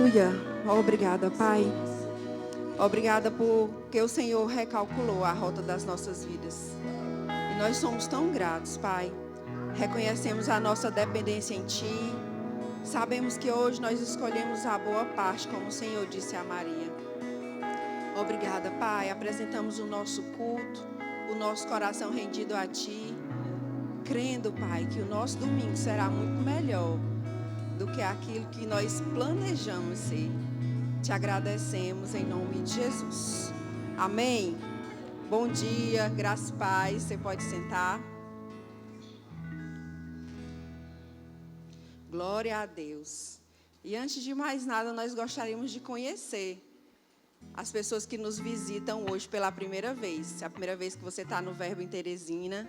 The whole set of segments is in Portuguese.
Aleluia. Obrigada, Pai. Obrigada porque o Senhor recalculou a rota das nossas vidas. E nós somos tão gratos, Pai. Reconhecemos a nossa dependência em Ti. Sabemos que hoje nós escolhemos a boa parte, como o Senhor disse a Maria. Obrigada, Pai. Apresentamos o nosso culto, o nosso coração rendido a Ti, crendo, Pai, que o nosso domingo será muito melhor do que aquilo que nós planejamos ser. Te agradecemos em nome de Jesus. Amém. Bom dia, graças e paz. Você pode sentar. Glória a Deus. E antes de mais nada, nós gostaríamos de conhecer as pessoas que nos visitam hoje pela primeira vez. É a primeira vez que você está no Verbo em Teresina.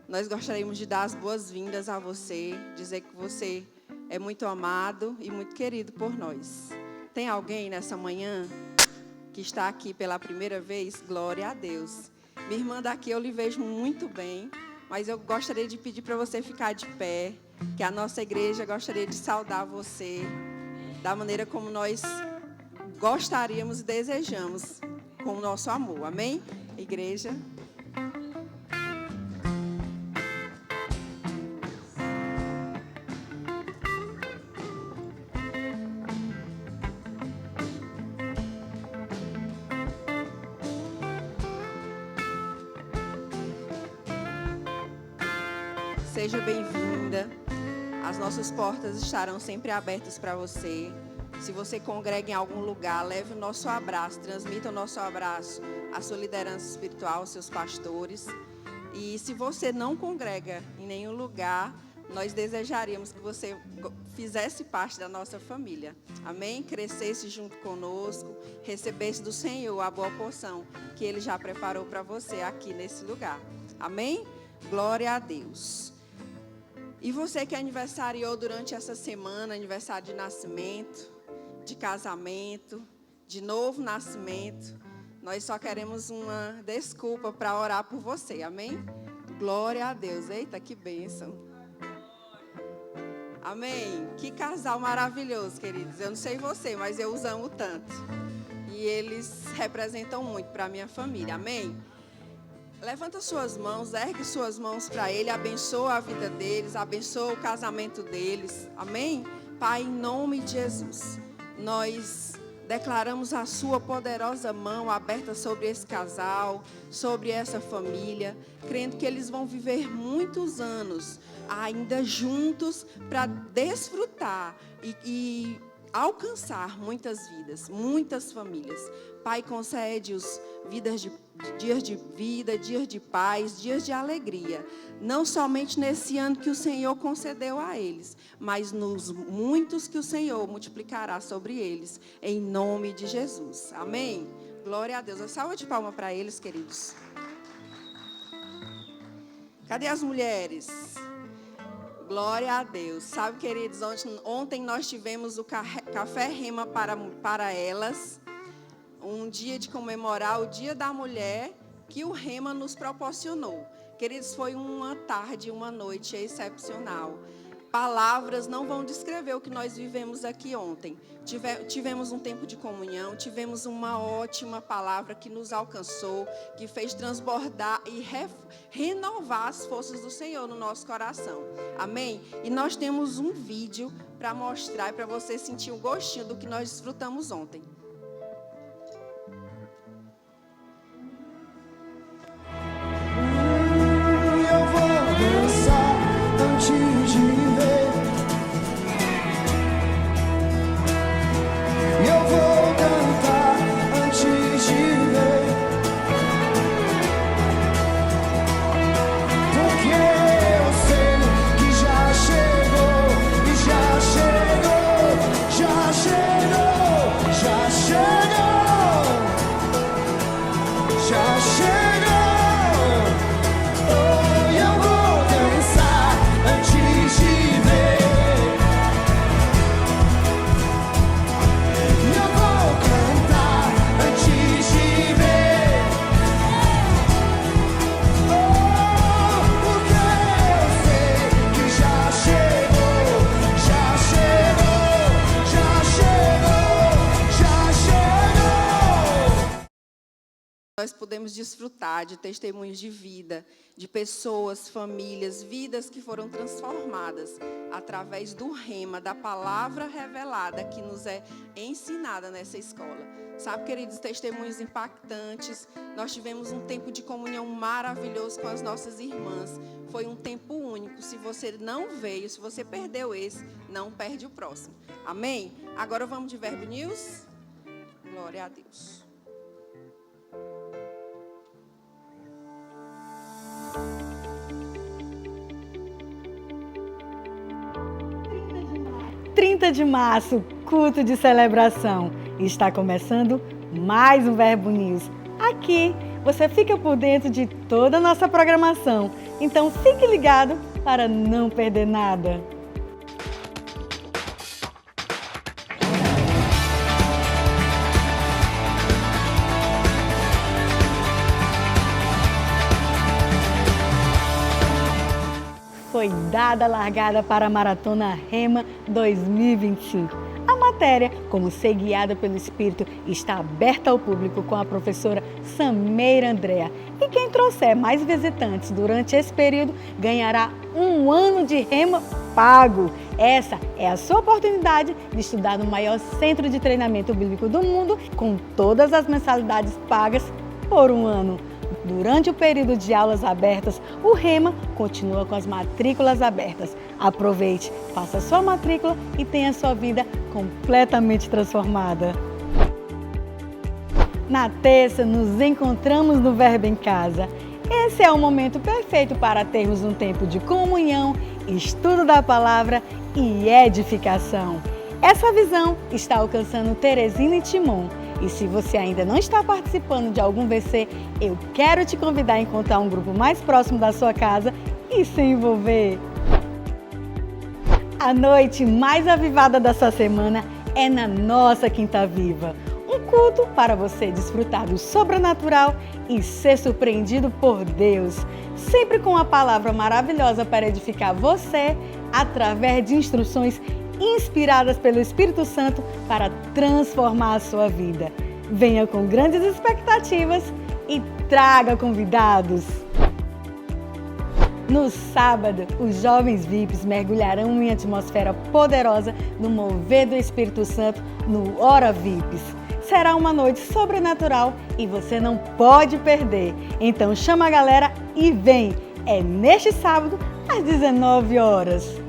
Nós gostaríamos de dar as boas-vindas a você, dizer que você é muito amado e muito querido por nós. Tem alguém nessa manhã que está aqui pela primeira vez? Glória a Deus. Minha irmã daqui eu lhe vejo muito bem, mas eu gostaria de pedir para você ficar de pé, que a nossa igreja gostaria de saudar você da maneira como nós gostaríamos e desejamos com o nosso amor. Amém? Igreja. Seja bem-vinda. As nossas portas estarão sempre abertas para você. Se você congrega em algum lugar, leve o nosso abraço, transmita o nosso abraço à sua liderança espiritual, aos seus pastores. E se você não congrega em nenhum lugar, nós desejaríamos que você fizesse parte da nossa família. Amém? Crescesse junto conosco, recebesse do Senhor a boa porção que Ele já preparou para você aqui nesse lugar. Amém? Glória a Deus. E você que aniversariou durante essa semana, aniversário de nascimento, de casamento, de novo nascimento, nós só queremos uma desculpa para orar por você, amém? Glória a Deus. Eita, que bênção. Amém. Que casal maravilhoso, queridos. Eu não sei você, mas eu os amo tanto. E eles representam muito para a minha família, amém? Levanta suas mãos, ergue suas mãos para Ele, abençoa a vida deles, abençoa o casamento deles, amém? Pai, em nome de Jesus, nós declaramos a sua poderosa mão aberta sobre esse casal, sobre essa família, crendo que eles vão viver muitos anos ainda juntos para desfrutar e alcançar muitas vidas, muitas famílias. Pai, concede-os dias de vida, dias de paz, dias de alegria. Não somente nesse ano que o Senhor concedeu a eles, mas nos muitos que o Senhor multiplicará sobre eles, em nome de Jesus. Amém? Glória a Deus. Uma salva de palmas para eles, queridos. Cadê as mulheres? Glória a Deus. Sabe, queridos, ontem nós tivemos o Café Rema para elas. Um dia de comemorar o Dia da Mulher que o Rema nos proporcionou. Queridos, foi uma tarde, uma noite excepcional. Palavras não vão descrever o que nós vivemos aqui ontem. Tivemos um tempo de comunhão, tivemos uma ótima palavra que nos alcançou, que fez transbordar e renovar as forças do Senhor no nosso coração. Amém? E nós temos um vídeo para mostrar e para você sentir o gostinho do que nós desfrutamos ontem. Já nós podemos desfrutar de testemunhos de vida, de pessoas, famílias, vidas que foram transformadas através do rema, da palavra revelada que nos é ensinada nessa escola. Sabe, queridos, testemunhos impactantes. Nós tivemos um tempo de comunhão maravilhoso com as nossas irmãs. Foi um tempo único. Se você não veio, se você perdeu esse, não perde o próximo. Amém? Agora vamos de Verbo News? Glória a Deus. 30 de março, culto de celebração. Está começando mais um Verbo News. Aqui você fica por dentro de toda a nossa programação. Então fique ligado para não perder nada. Foi dada a largada para a Maratona Rema 2025. A matéria, como ser guiada pelo Espírito, está aberta ao público com a professora Sameira Andrea. E quem trouxer mais visitantes durante esse período ganhará 1 ano de Rema pago. Essa é a sua oportunidade de estudar no maior centro de treinamento bíblico do mundo, com todas as mensalidades pagas por 1 ano. Durante o período de aulas abertas, o Rema continua com as matrículas abertas. Aproveite, faça sua matrícula e tenha sua vida completamente transformada. Na terça, nos encontramos no Verbo em Casa. Esse é o momento perfeito para termos um tempo de comunhão, estudo da palavra e edificação. Essa visão está alcançando Teresina e Timon. E se você ainda não está participando de algum VC, eu quero te convidar a encontrar um grupo mais próximo da sua casa e se envolver. A noite mais avivada dessa semana é na nossa Quinta Viva. Um culto para você desfrutar do sobrenatural e ser surpreendido por Deus. Sempre com uma palavra maravilhosa para edificar você através de instruções inspiradas pelo Espírito Santo para transformar a sua vida. Venha com grandes expectativas e traga convidados. No sábado, os jovens VIPs mergulharão em atmosfera poderosa no mover do Espírito Santo no Hora VIPs. Será uma noite sobrenatural e você não pode perder. Então chama a galera e vem! É neste sábado, às 19 horas.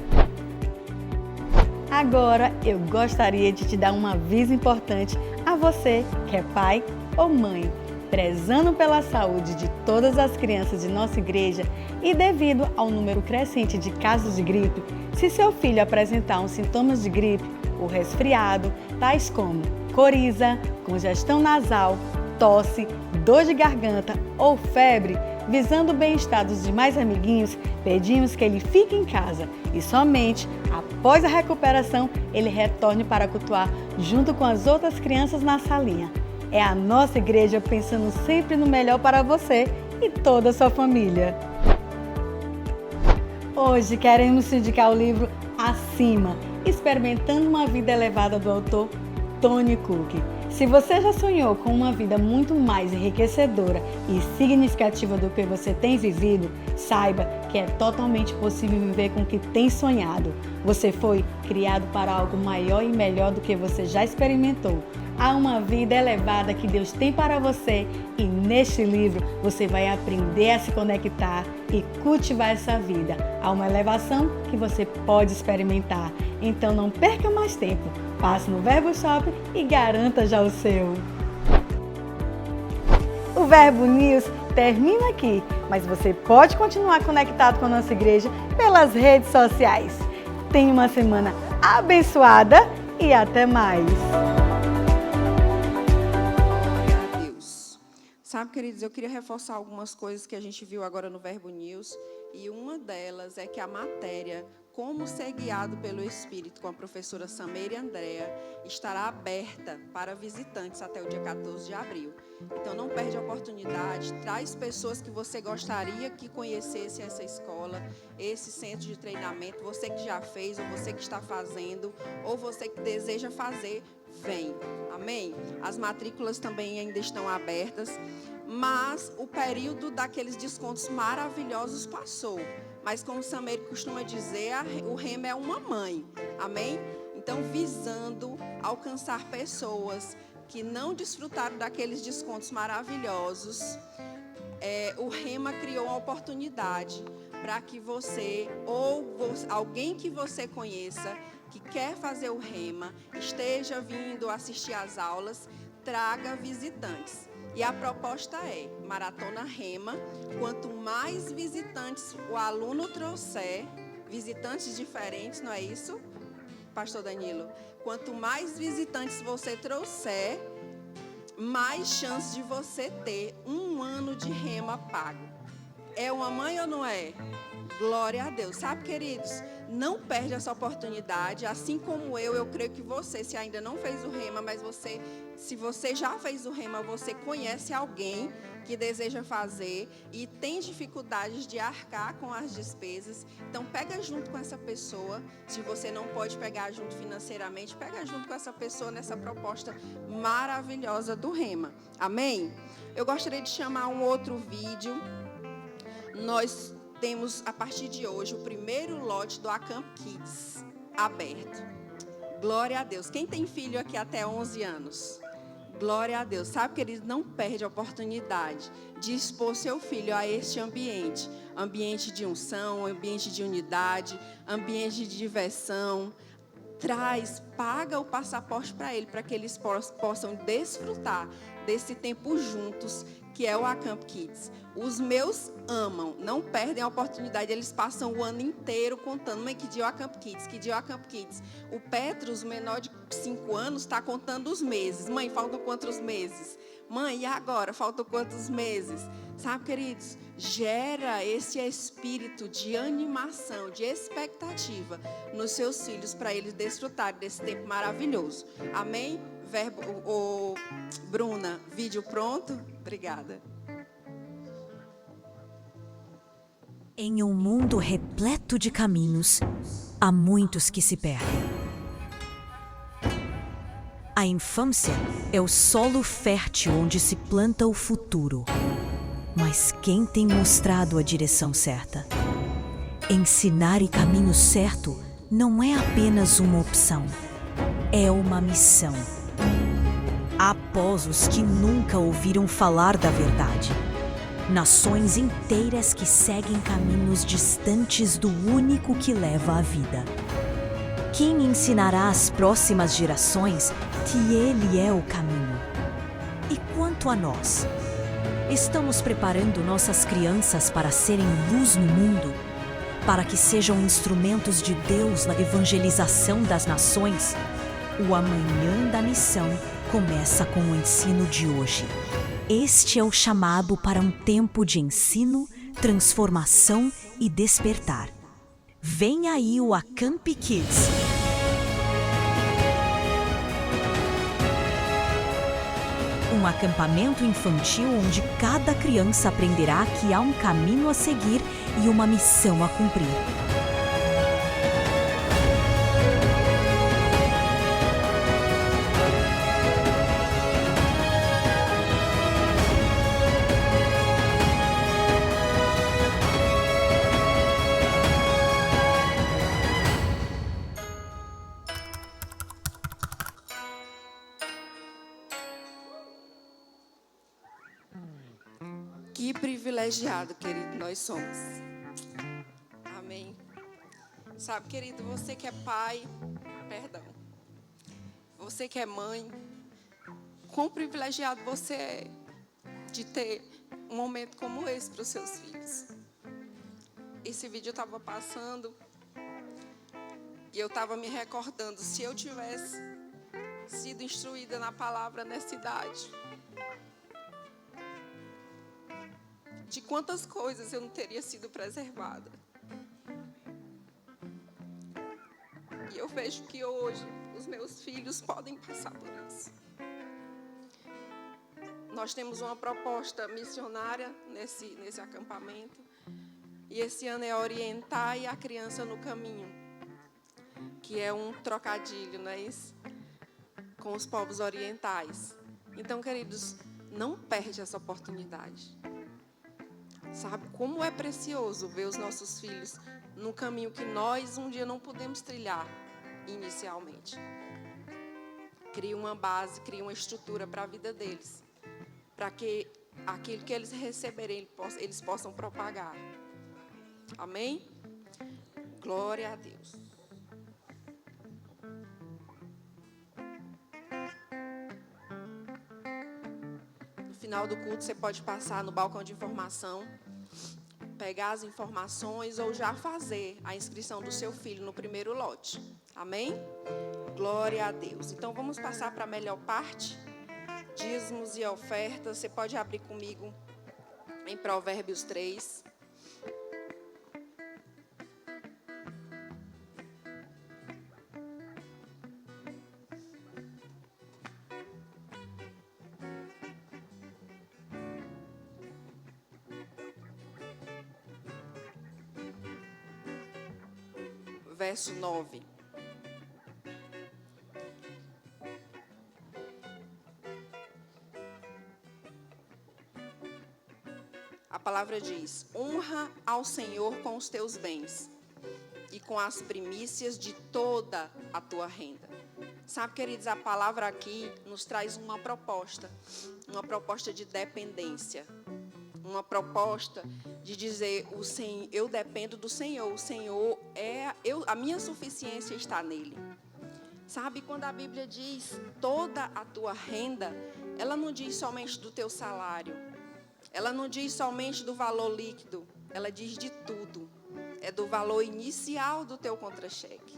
Agora eu gostaria de te dar um aviso importante a você que é pai ou mãe. Prezando pela saúde de todas as crianças de nossa igreja e devido ao número crescente de casos de gripe, se seu filho apresentar uns sintomas de gripe ou resfriado, tais como coriza, congestão nasal, tosse, dor de garganta ou febre, visando o bem-estar dos demais amiguinhos, pedimos que ele fique em casa e somente após a recuperação ele retorne para cultuar junto com as outras crianças na salinha. É a nossa igreja pensando sempre no melhor para você e toda a sua família. Hoje queremos te indicar o livro Acima, Experimentando uma Vida Elevada do autor Tony Cook. Se você já sonhou com uma vida muito mais enriquecedora e significativa do que você tem vivido, saiba que é totalmente possível viver com o que tem sonhado. Você foi criado para algo maior e melhor do que você já experimentou. Há uma vida elevada que Deus tem para você e neste livro você vai aprender a se conectar e cultivar essa vida. Há uma elevação que você pode experimentar. Então não perca mais tempo. Passe no Verbo Shop e garanta já o seu. O Verbo News termina aqui, mas você pode continuar conectado com a nossa igreja pelas redes sociais. Tenha uma semana abençoada e até mais. Sabe, queridos, eu queria reforçar algumas coisas que a gente viu agora no Verbo News. E uma delas é que a matéria Como Ser Guiado pelo Espírito, com a professora Sameira Andrea, estará aberta para visitantes até o dia 14 de abril. Então não perde a oportunidade, traz pessoas que você gostaria que conhecessem essa escola, esse centro de treinamento, você que já fez, ou você que está fazendo, ou você que deseja fazer, vem. Amém? As matrículas também ainda estão abertas. mas o período daqueles descontos maravilhosos passou. Mas como o Sameiro costuma dizer, o Rema é uma mãe, amém? Então, visando alcançar pessoas que não desfrutaram daqueles descontos maravilhosos, o Rema criou uma oportunidade para que você, ou alguém que você conheça, que quer fazer o Rema, esteja vindo assistir às aulas, traga visitantes. E a proposta é Maratona Rema. Quanto mais visitantes o aluno trouxer, visitantes diferentes, não é isso, Pastor Danilo? Quanto mais visitantes você trouxer, mais chance de você ter um ano de Rema pago. É uma mãe ou não é? Glória a Deus. Sabe, queridos, não perde essa oportunidade. Assim como eu creio que você, se ainda não fez o Rema, mas se você já fez o Rema, você conhece alguém que deseja fazer e tem dificuldades de arcar com as despesas. Então, pega junto com essa pessoa. Se você não pode pegar junto financeiramente, pega junto com essa pessoa nessa proposta maravilhosa do Rema. Amém? Eu gostaria de chamar um outro vídeo. Nós temos, a partir de hoje, o primeiro lote do Acamp Kids aberto. Glória a Deus. Quem tem filho aqui até 11 anos? Glória a Deus. Sabe, querido, não perde a oportunidade de expor seu filho a este ambiente. Ambiente de unção, ambiente de unidade, ambiente de diversão. Paga o passaporte para ele, para que eles possam desfrutar desse tempo juntos, que é o Acamp Kids. Os meus amam, não perdem a oportunidade, eles passam o ano inteiro contando, mãe, que dia é o Acamp Kids, que dia é o Acamp Kids. O Petrus, o menor de 5 anos, está contando os meses. Mãe, faltam quantos meses? Mãe, e agora? Faltam quantos meses? Sabe, queridos, gera esse espírito de animação, de expectativa nos seus filhos, para eles desfrutarem desse tempo maravilhoso. Amém? Bruna, vídeo pronto? Obrigada. Em um mundo repleto de caminhos, há muitos que se perdem. A infância é o solo fértil onde se planta o futuro. Mas quem tem mostrado a direção certa? Ensinar o caminho certo não é apenas uma opção, é uma missão. Após os que nunca ouviram falar da verdade, nações inteiras que seguem caminhos distantes do único que leva a vida. Quem ensinará às próximas gerações que Ele é o caminho? E quanto a nós? Estamos preparando nossas crianças para serem luz no mundo? Para que sejam instrumentos de Deus na evangelização das nações? O amanhã da missão começa com o ensino de hoje. Este é o chamado para um tempo de ensino, transformação e despertar. Vem aí o Acamp Kids. Um acampamento infantil onde cada criança aprenderá que há um caminho a seguir e uma missão a cumprir. Que privilegiado, querido, nós somos. Amém. Sabe, querido, você que é pai, você que é mãe, quão privilegiado você é de ter um momento como esse para os seus filhos. Esse vídeo estava passando e eu estava me recordando, se eu tivesse sido instruída na palavra nessa idade, de quantas coisas eu não teria sido preservada. E eu vejo que hoje os meus filhos podem passar por isso. Nós temos uma proposta missionária nesse acampamento. E esse ano é orientar a criança no caminho, que é um trocadilho, não é isso? Com os povos orientais. Então, queridos, Não perde essa oportunidade. Sabe como é precioso ver os nossos filhos no caminho que nós um dia não podemos trilhar inicialmente. Cria uma base, cria uma estrutura para a vida deles, para que aquilo que eles receberem, eles possam propagar. Amém? Glória a Deus. No final do culto, você pode passar no balcão de informação, pegar as informações ou já fazer a inscrição do seu filho no primeiro lote. Amém? Glória a Deus. Então, vamos passar para a melhor parte. Dízimos e ofertas. Você pode abrir comigo em Provérbios 3. Verso 9. A palavra diz: honra ao Senhor com os teus bens e com as primícias de toda a tua renda. Sabe, queridos, a palavra aqui nos traz uma proposta de dependência, uma proposta de dizer: eu dependo do Senhor, o Senhor a minha suficiência está nele. Sabe, quando a Bíblia diz toda a tua renda, ela não diz somente do teu salário, ela não diz somente do valor líquido, ela diz de tudo. É do valor inicial do teu contra-cheque.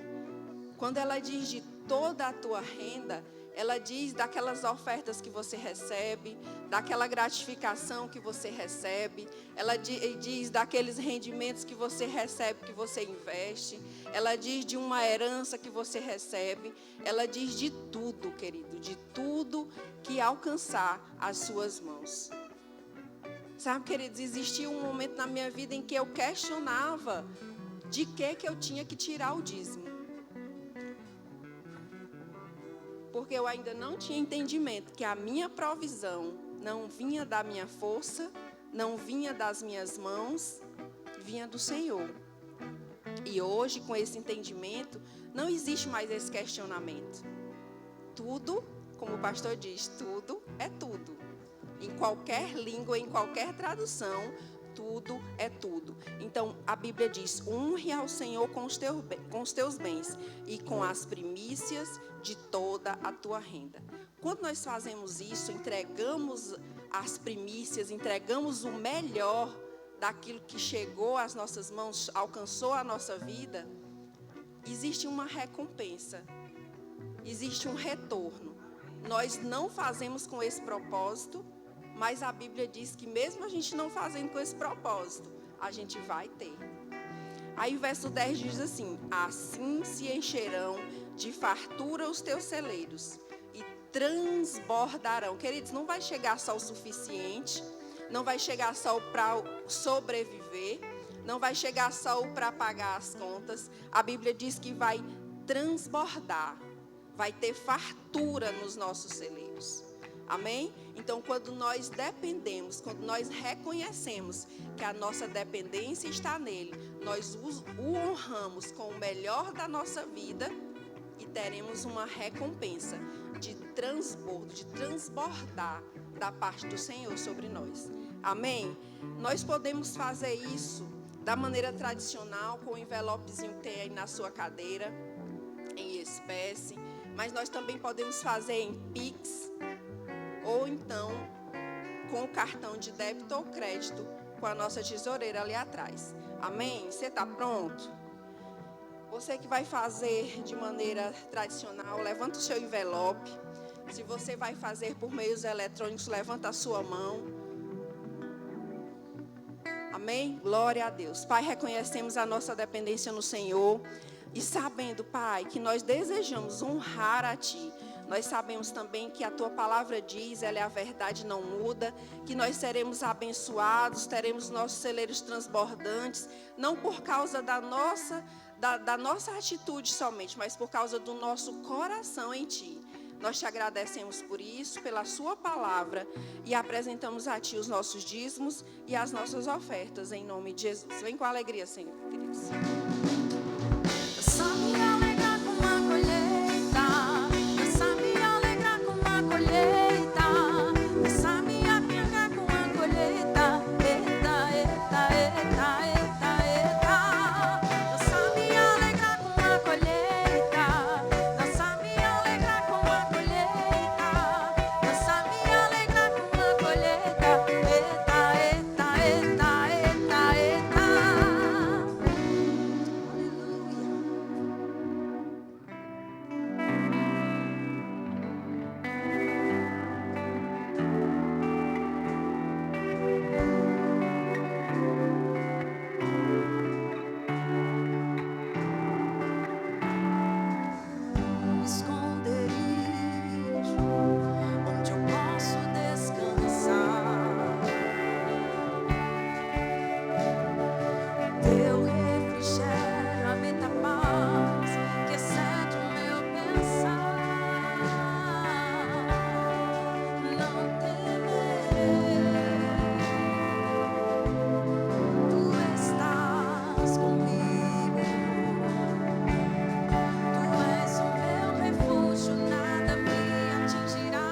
Quando ela diz de toda a tua renda, ela diz daquelas ofertas que você recebe, daquela gratificação que você recebe, ela diz daqueles rendimentos que você recebe, que você investe, ela diz de uma herança que você recebe, ela diz de tudo, querido, de tudo que alcançar as suas mãos. Sabe, queridos, existia um momento na minha vida em que eu questionava de que eu tinha que tirar o dízimo. Porque eu ainda não tinha entendimento que a minha provisão não vinha da minha força, não vinha das minhas mãos, vinha do Senhor. E hoje, com esse entendimento, não existe mais esse questionamento. Tudo, como o pastor diz, tudo é tudo. Em qualquer língua, em qualquer tradução, tudo é tudo. Então, a Bíblia diz: honre ao Senhor com os teus bens e com as primícias de toda a tua renda. Quando nós fazemos isso, entregamos as primícias, entregamos o melhor daquilo que chegou às nossas mãos, alcançou a nossa vida, existe uma recompensa, existe um retorno. Nós não fazemos com esse propósito, mas a Bíblia diz que mesmo a gente não fazendo com esse propósito, a gente vai ter. Aí o verso 10 diz assim: assim se encherão de fartura os teus celeiros e transbordarão. Queridos, não vai chegar só o suficiente, não vai chegar só para sobreviver, não vai chegar só para pagar as contas. A Bíblia diz que vai transbordar, vai ter fartura nos nossos celeiros. Amém? Então, quando nós dependemos, quando nós reconhecemos que a nossa dependência está nele, nós o honramos com o melhor da nossa vida e teremos uma recompensa de transbordo, de transbordar da parte do Senhor sobre nós. Amém? Nós podemos fazer isso da maneira tradicional, com o envelopezinho que tem aí na sua cadeira, em espécie, mas nós também podemos fazer em Pix, ou então com o cartão de débito ou crédito com a nossa tesoureira ali atrás. Amém? Você está pronto? Você que vai fazer de maneira tradicional, levanta o seu envelope. Se você vai fazer por meios eletrônicos, levanta a sua mão. Amém? Glória a Deus. Pai, reconhecemos a nossa dependência no Senhor e sabendo, Pai, que nós desejamos honrar a Ti. Nós sabemos também que a Tua palavra diz, ela é a verdade, não muda, que nós seremos abençoados, teremos nossos celeiros transbordantes, não por causa da nossa atitude somente, mas por causa do nosso coração em Ti. Nós te agradecemos por isso, pela sua palavra, e apresentamos a ti os nossos dízimos e as nossas ofertas, em nome de Jesus. Vem com alegria, Senhor, queridos. Só me alegrar com a colheita, só me alegrar com a colheita, só me alegrar com a colheita, eita, eita, eita, eita, eita. Só me alegrar com a colheita, só me alegrar com a colheita, só me alegrar com a colheita, eita, eita, eita, eita, eita. Um esconderijo onde eu posso descansar. Teu refrigério habita a paz que excede o meu pensar. Não temerei, tu estás comigo. Tu és o meu refúgio, nada me atingirá.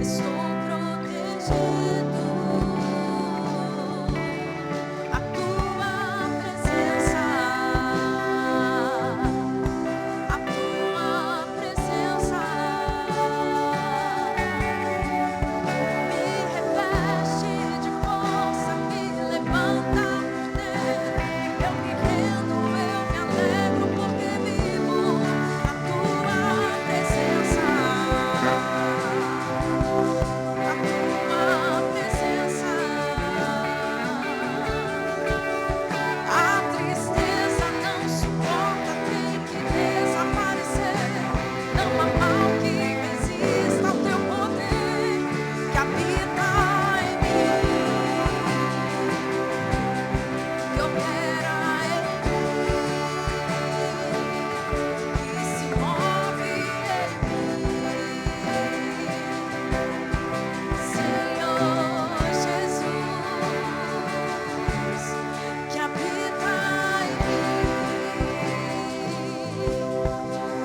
Estou protegido. A tua presença, a tua presença me reveste de força, me levanta por dentro. Eu me rendo, eu me alegro porque vivo a tua presença, a tua presença. A tristeza não suporta, tem que desaparecer. Não há mal que resista ao teu poder que habita em mim, que opera em mim, que se move em mim. Senhor Jesus, que habita em mim,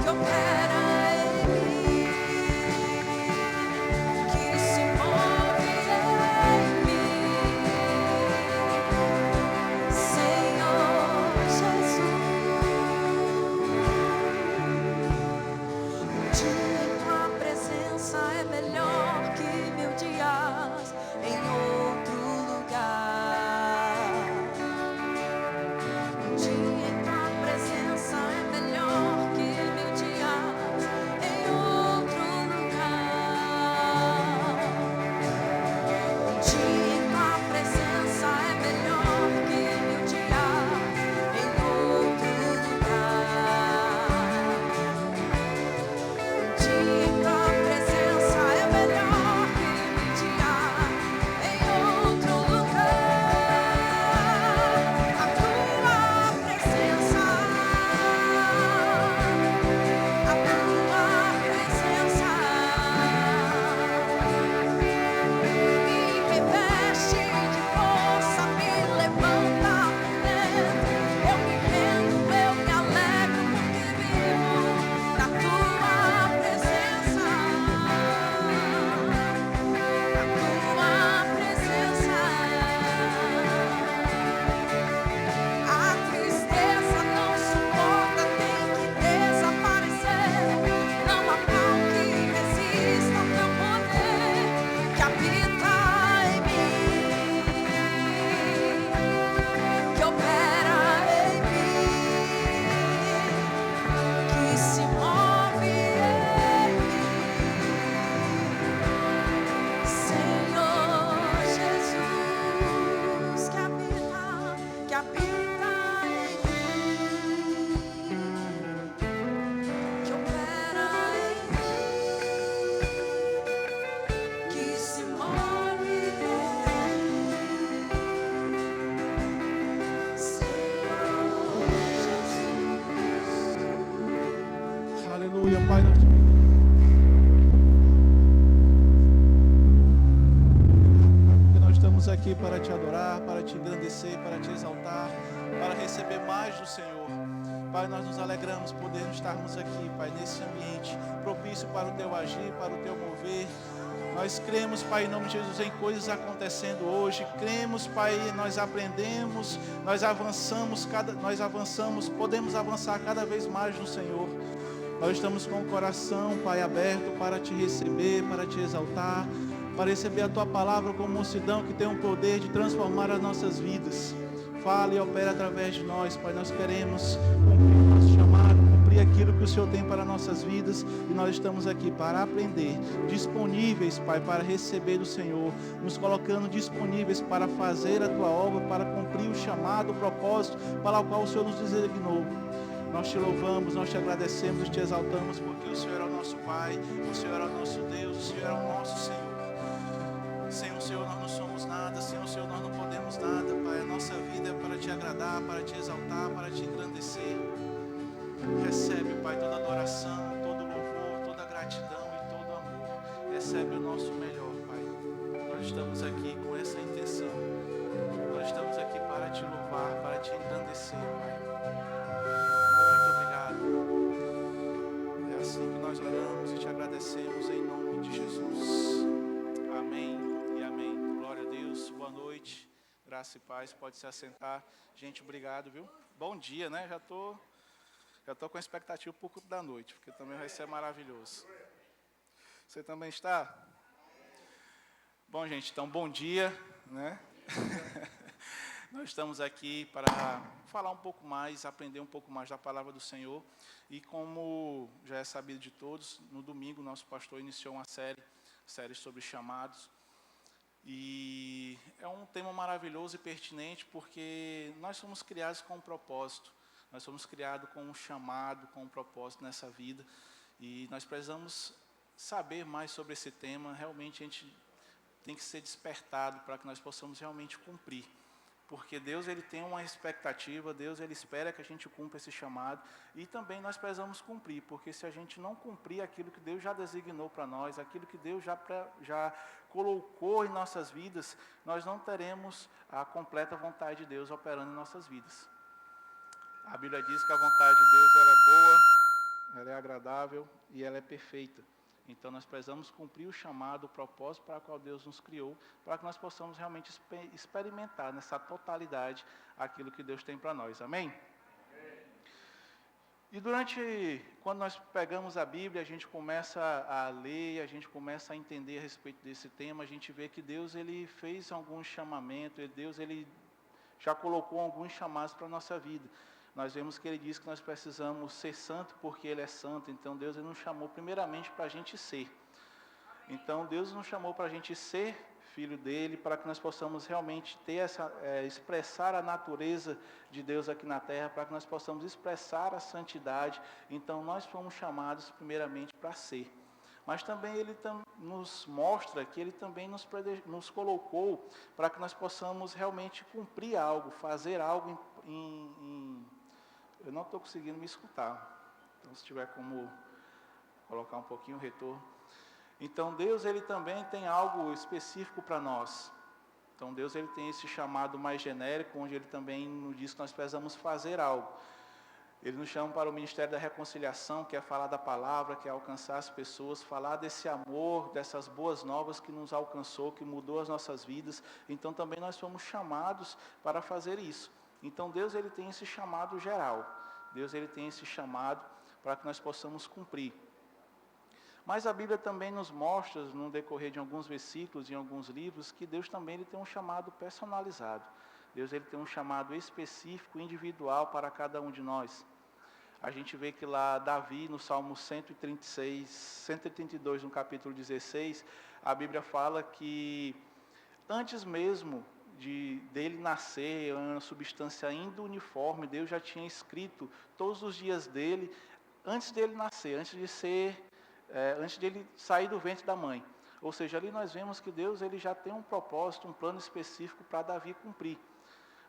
que opera em mim, que se move em mim. Senhor Jesus, um dia em tua presença é melhor que 1000 dias em outro lugar. Um dia em tua presença é melhor que 1000 dias em outro lugar. Um dia em tua presença é melhor que 1000 dias em outro lugar. Um dia em tua presença é melhor que 1000 dias em outro Aleluia, Pai. aqui para te adorar, para te engrandecer, para te exaltar, para receber mais do Senhor. Pai, nós nos alegramos por estarmos aqui, Pai, nesse ambiente propício para o Teu agir, para o Teu mover. Nós cremos, Pai, em nome de Jesus, em coisas acontecendo hoje. Cremos, Pai, nós aprendemos, nós avançamos, podemos avançar cada vez mais no Senhor. Nós estamos com o coração, Pai, aberto para te receber, para te exaltar, para receber a Tua palavra como um cidadão que tem o poder de transformar as nossas vidas. Fala e opera através de nós, Pai. Nós queremos cumprir o nosso chamado, cumprir aquilo que o Senhor tem para nossas vidas, e nós estamos aqui para aprender, disponíveis, Pai, para receber do Senhor, nos colocando disponíveis para fazer a Tua obra, para cumprir o chamado, o propósito para o qual o Senhor nos designou. Nós te louvamos, nós te agradecemos, te exaltamos, porque o Senhor é o nosso Pai, o Senhor é o nosso Deus, o Senhor é o nosso Senhor. Sem o Senhor nós não somos nada, sem o Senhor nós não podemos nada, Pai. A nossa vida é para te agradar, para te exaltar, para te engrandecer. Recebe, Pai, toda adoração, todo louvor, toda gratidão e todo amor. Recebe o nosso melhor, Pai. Nós estamos aqui com essa intenção. Nós estamos aqui para te louvar, para te engrandecer, Pai. Muito obrigado. É assim que nós oramos e te agradecemos em nome de Jesus. Amém e amém. Glória a Deus. Boa noite. Graça e paz. Pode se assentar. Gente, obrigado, viu? Bom dia, né? Já tô com a expectativa para o culto da noite, porque também vai ser maravilhoso. Você também está? Bom, gente, então bom dia, né? Nós estamos aqui para falar um pouco mais, aprender um pouco mais da palavra do Senhor. E como já é sabido de todos, no domingo nosso pastor iniciou uma série sobre chamados. E é um tema maravilhoso e pertinente, porque nós somos criados com um propósito. Nós somos criados com um chamado, com um propósito nessa vida. E nós precisamos saber mais sobre esse tema. Realmente a gente tem que ser despertado para que nós possamos realmente cumprir. Porque Deus, Ele tem uma expectativa, Deus, Ele espera que a gente cumpra esse chamado. E também nós precisamos cumprir, porque se a gente não cumprir aquilo que Deus já designou para nós, aquilo que Deus já colocou em nossas vidas, nós não teremos a completa vontade de Deus operando em nossas vidas. A Bíblia diz que a vontade de Deus, ela é boa, ela é agradável e ela é perfeita. Então nós precisamos cumprir o chamado, o propósito para o qual Deus nos criou, para que nós possamos realmente experimentar nessa totalidade aquilo que Deus tem para nós. Amém? E quando nós pegamos a Bíblia, a gente começa a ler, a gente começa a entender a respeito desse tema, a gente vê que Deus, Ele fez alguns chamamentos, Deus, Ele já colocou alguns chamados para a nossa vida. Nós vemos que Ele diz que nós precisamos ser santo porque Ele é santo. Então Deus, Ele nos chamou primeiramente para a gente ser. Então Deus nos chamou para a gente ser filho dEle, para que nós possamos realmente ter expressar a natureza de Deus aqui na terra, para que nós possamos expressar a santidade. Então nós fomos chamados primeiramente para ser. Mas também Ele nos mostra que Ele também nos colocou para que nós possamos realmente cumprir algo, fazer algo Eu não estou conseguindo me escutar. Então, se tiver como colocar um pouquinho o retorno. Então, Deus, Ele também tem algo específico para nós. Então, Deus, Ele tem esse chamado mais genérico, onde Ele também nos diz que nós precisamos fazer algo. Ele nos chama para o ministério da reconciliação, que é falar da palavra, que é alcançar as pessoas, falar desse amor, dessas boas novas que nos alcançou, que mudou as nossas vidas. Então, também nós fomos chamados para fazer isso. Então Deus, Ele tem esse chamado geral. Deus, Ele tem esse chamado para que nós possamos cumprir. Mas a Bíblia também nos mostra, no decorrer de alguns versículos, em alguns livros, que Deus também, Ele tem um chamado personalizado. Deus, Ele tem um chamado específico, individual para cada um de nós. A gente vê que lá Davi, no Salmo 132, no capítulo 16, a Bíblia fala que antes mesmo dele nascer, uma substância ainda uniforme, Deus já tinha escrito todos os dias dele, antes dele nascer, antes dele sair do ventre da mãe. Ou seja, ali nós vemos que Deus, Ele já tem um propósito, um plano específico para Davi cumprir.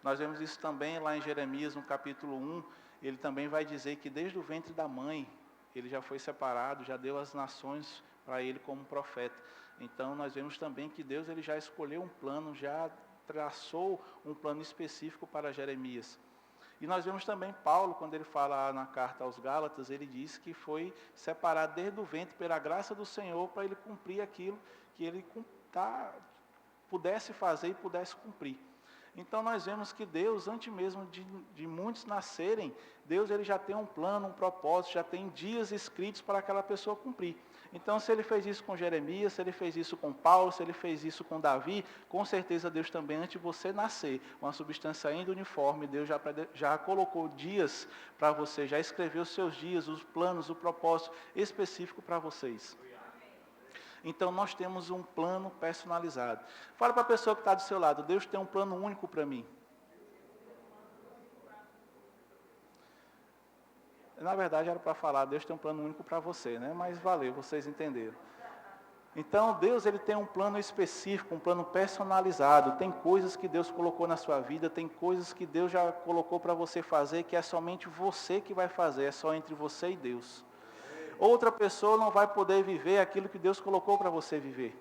Nós vemos isso também lá em Jeremias, no capítulo 1, ele também vai dizer que desde o ventre da mãe, ele já foi separado, já deu as nações para ele como profeta. Então nós vemos também que Deus, Ele já escolheu um plano já traçou um plano específico para Jeremias. E nós vemos também Paulo, quando ele fala na carta aos Gálatas, ele diz que foi separado desde o ventre pela graça do Senhor para ele cumprir aquilo que ele pudesse fazer e pudesse cumprir. Então nós vemos que Deus, antes mesmo de muitos nascerem, Deus ele já tem um plano, um propósito, já tem dias escritos para aquela pessoa cumprir. Então, se ele fez isso com Jeremias, se ele fez isso com Paulo, se ele fez isso com Davi, com certeza Deus também, antes de você nascer, uma substância ainda uniforme, Deus já colocou dias para você, já escreveu os seus dias, os planos, o propósito específico para vocês. Então, nós temos um plano personalizado. Fala para a pessoa que está do seu lado, Deus tem um plano único para mim. Na verdade, era para falar, Deus tem um plano único para você, né? Mas valeu, vocês entenderam. Então, Deus ele tem um plano específico, um plano personalizado. Tem coisas que Deus colocou na sua vida, tem coisas que Deus já colocou para você fazer, que é somente você que vai fazer, é só entre você e Deus. Outra pessoa não vai poder viver aquilo que Deus colocou para você viver.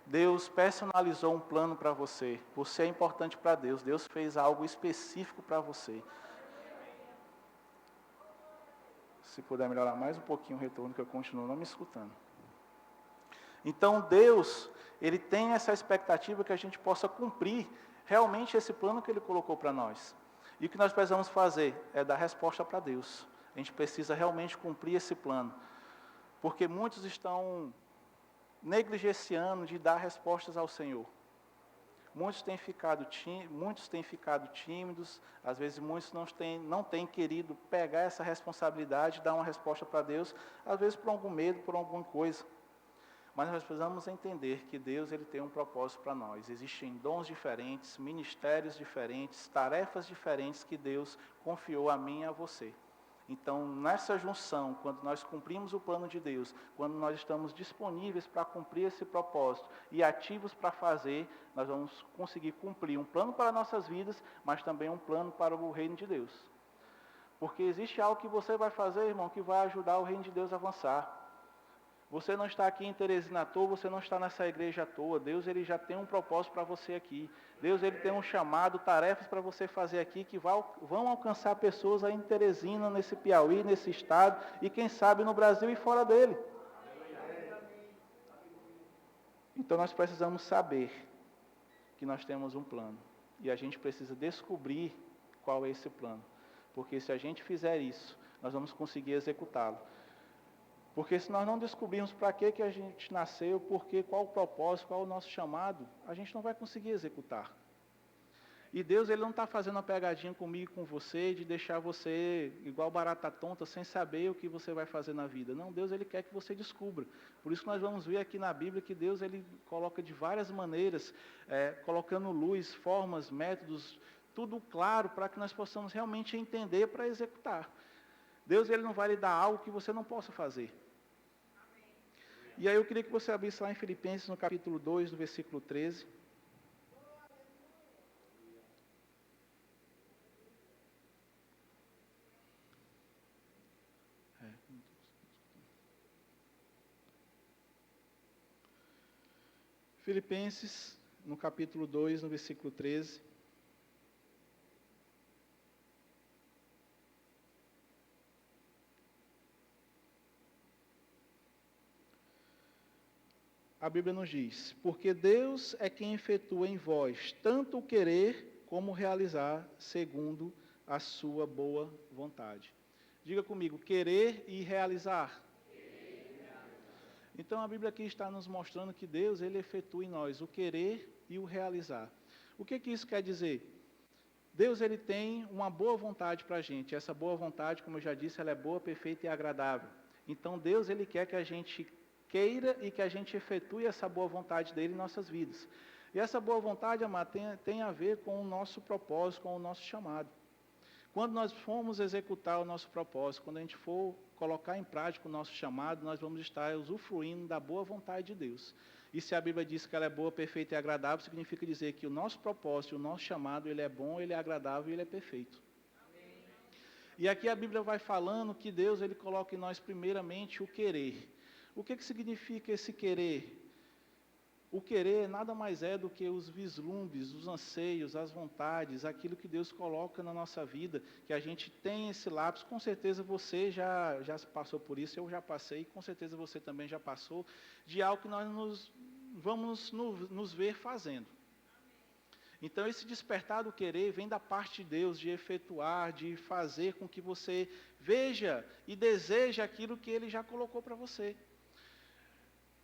Deus personalizou um plano para você. Você é importante para Deus. Deus fez algo específico para você. Se puder melhorar mais um pouquinho o retorno, que eu continuo não me escutando. Então Deus, Ele tem essa expectativa que a gente possa cumprir realmente esse plano que Ele colocou para nós. E o que nós precisamos fazer é dar resposta para Deus. A gente precisa realmente cumprir esse plano. Porque muitos estão negligenciando de dar respostas ao Senhor. Muitos têm ficado tímidos, às vezes muitos não têm querido pegar essa responsabilidade, dar uma resposta para Deus, às vezes por algum medo, por alguma coisa. Mas nós precisamos entender que Deus ele tem um propósito para nós. Existem dons diferentes, ministérios diferentes, tarefas diferentes que Deus confiou a mim e a você. Então, nessa junção, quando nós cumprimos o plano de Deus, quando nós estamos disponíveis para cumprir esse propósito e ativos para fazer, nós vamos conseguir cumprir um plano para nossas vidas, mas também um plano para o reino de Deus. Porque existe algo que você vai fazer, irmão, que vai ajudar o reino de Deus a avançar. Você não está aqui em Teresina à toa, você não está nessa igreja à toa. Deus ele já tem um propósito para você aqui. Deus ele tem um chamado, tarefas para você fazer aqui que vão alcançar pessoas aí em Teresina, nesse Piauí, nesse estado e quem sabe no Brasil e fora dele. Então nós precisamos saber que nós temos um plano e a gente precisa descobrir qual é esse plano. Porque se a gente fizer isso, nós vamos conseguir executá-lo. Porque se nós não descobrirmos para que a gente nasceu, qual o propósito, qual o nosso chamado, a gente não vai conseguir executar. E Deus ele não está fazendo uma pegadinha comigo e com você, de deixar você igual barata tonta, sem saber o que você vai fazer na vida. Não, Deus ele quer que você descubra. Por isso que nós vamos ver aqui na Bíblia que Deus ele coloca de várias maneiras, colocando luz, formas, métodos, tudo claro para que nós possamos realmente entender para executar. Deus ele não vai lhe dar algo que você não possa fazer. E aí eu queria que você abrisse lá em Filipenses, no capítulo 2, no versículo 13. Filipenses, no capítulo 2, no versículo 13. A Bíblia nos diz, porque Deus é quem efetua em vós tanto o querer como o realizar segundo a sua boa vontade. Diga comigo, querer e realizar. Então a Bíblia aqui está nos mostrando que Deus ele efetua em nós o querer e o realizar. O que isso quer dizer? Deus ele tem uma boa vontade para a gente. Essa boa vontade, como eu já disse, ela é boa, perfeita e agradável. Então Deus ele quer que a gente queira e que a gente efetue essa boa vontade dele em nossas vidas. E essa boa vontade, amado, tem a ver com o nosso propósito, com o nosso chamado. Quando nós formos executar o nosso propósito, quando a gente for colocar em prática o nosso chamado, nós vamos estar usufruindo da boa vontade de Deus. E se a Bíblia diz que ela é boa, perfeita e agradável, significa dizer que o nosso propósito, o nosso chamado, ele é bom, ele é agradável e ele é perfeito. Amém. E aqui a Bíblia vai falando que Deus ele coloca em nós primeiramente o querer. O que significa esse querer? O querer nada mais é do que os vislumbres, os anseios, as vontades, aquilo que Deus coloca na nossa vida, que a gente tem esse lapso. Com certeza você já passou por isso, eu já passei, com certeza você também já passou, de algo que nós vamos nos ver fazendo. Então, esse despertar do querer vem da parte de Deus, de efetuar, de fazer com que você veja e deseje aquilo que Ele já colocou para você.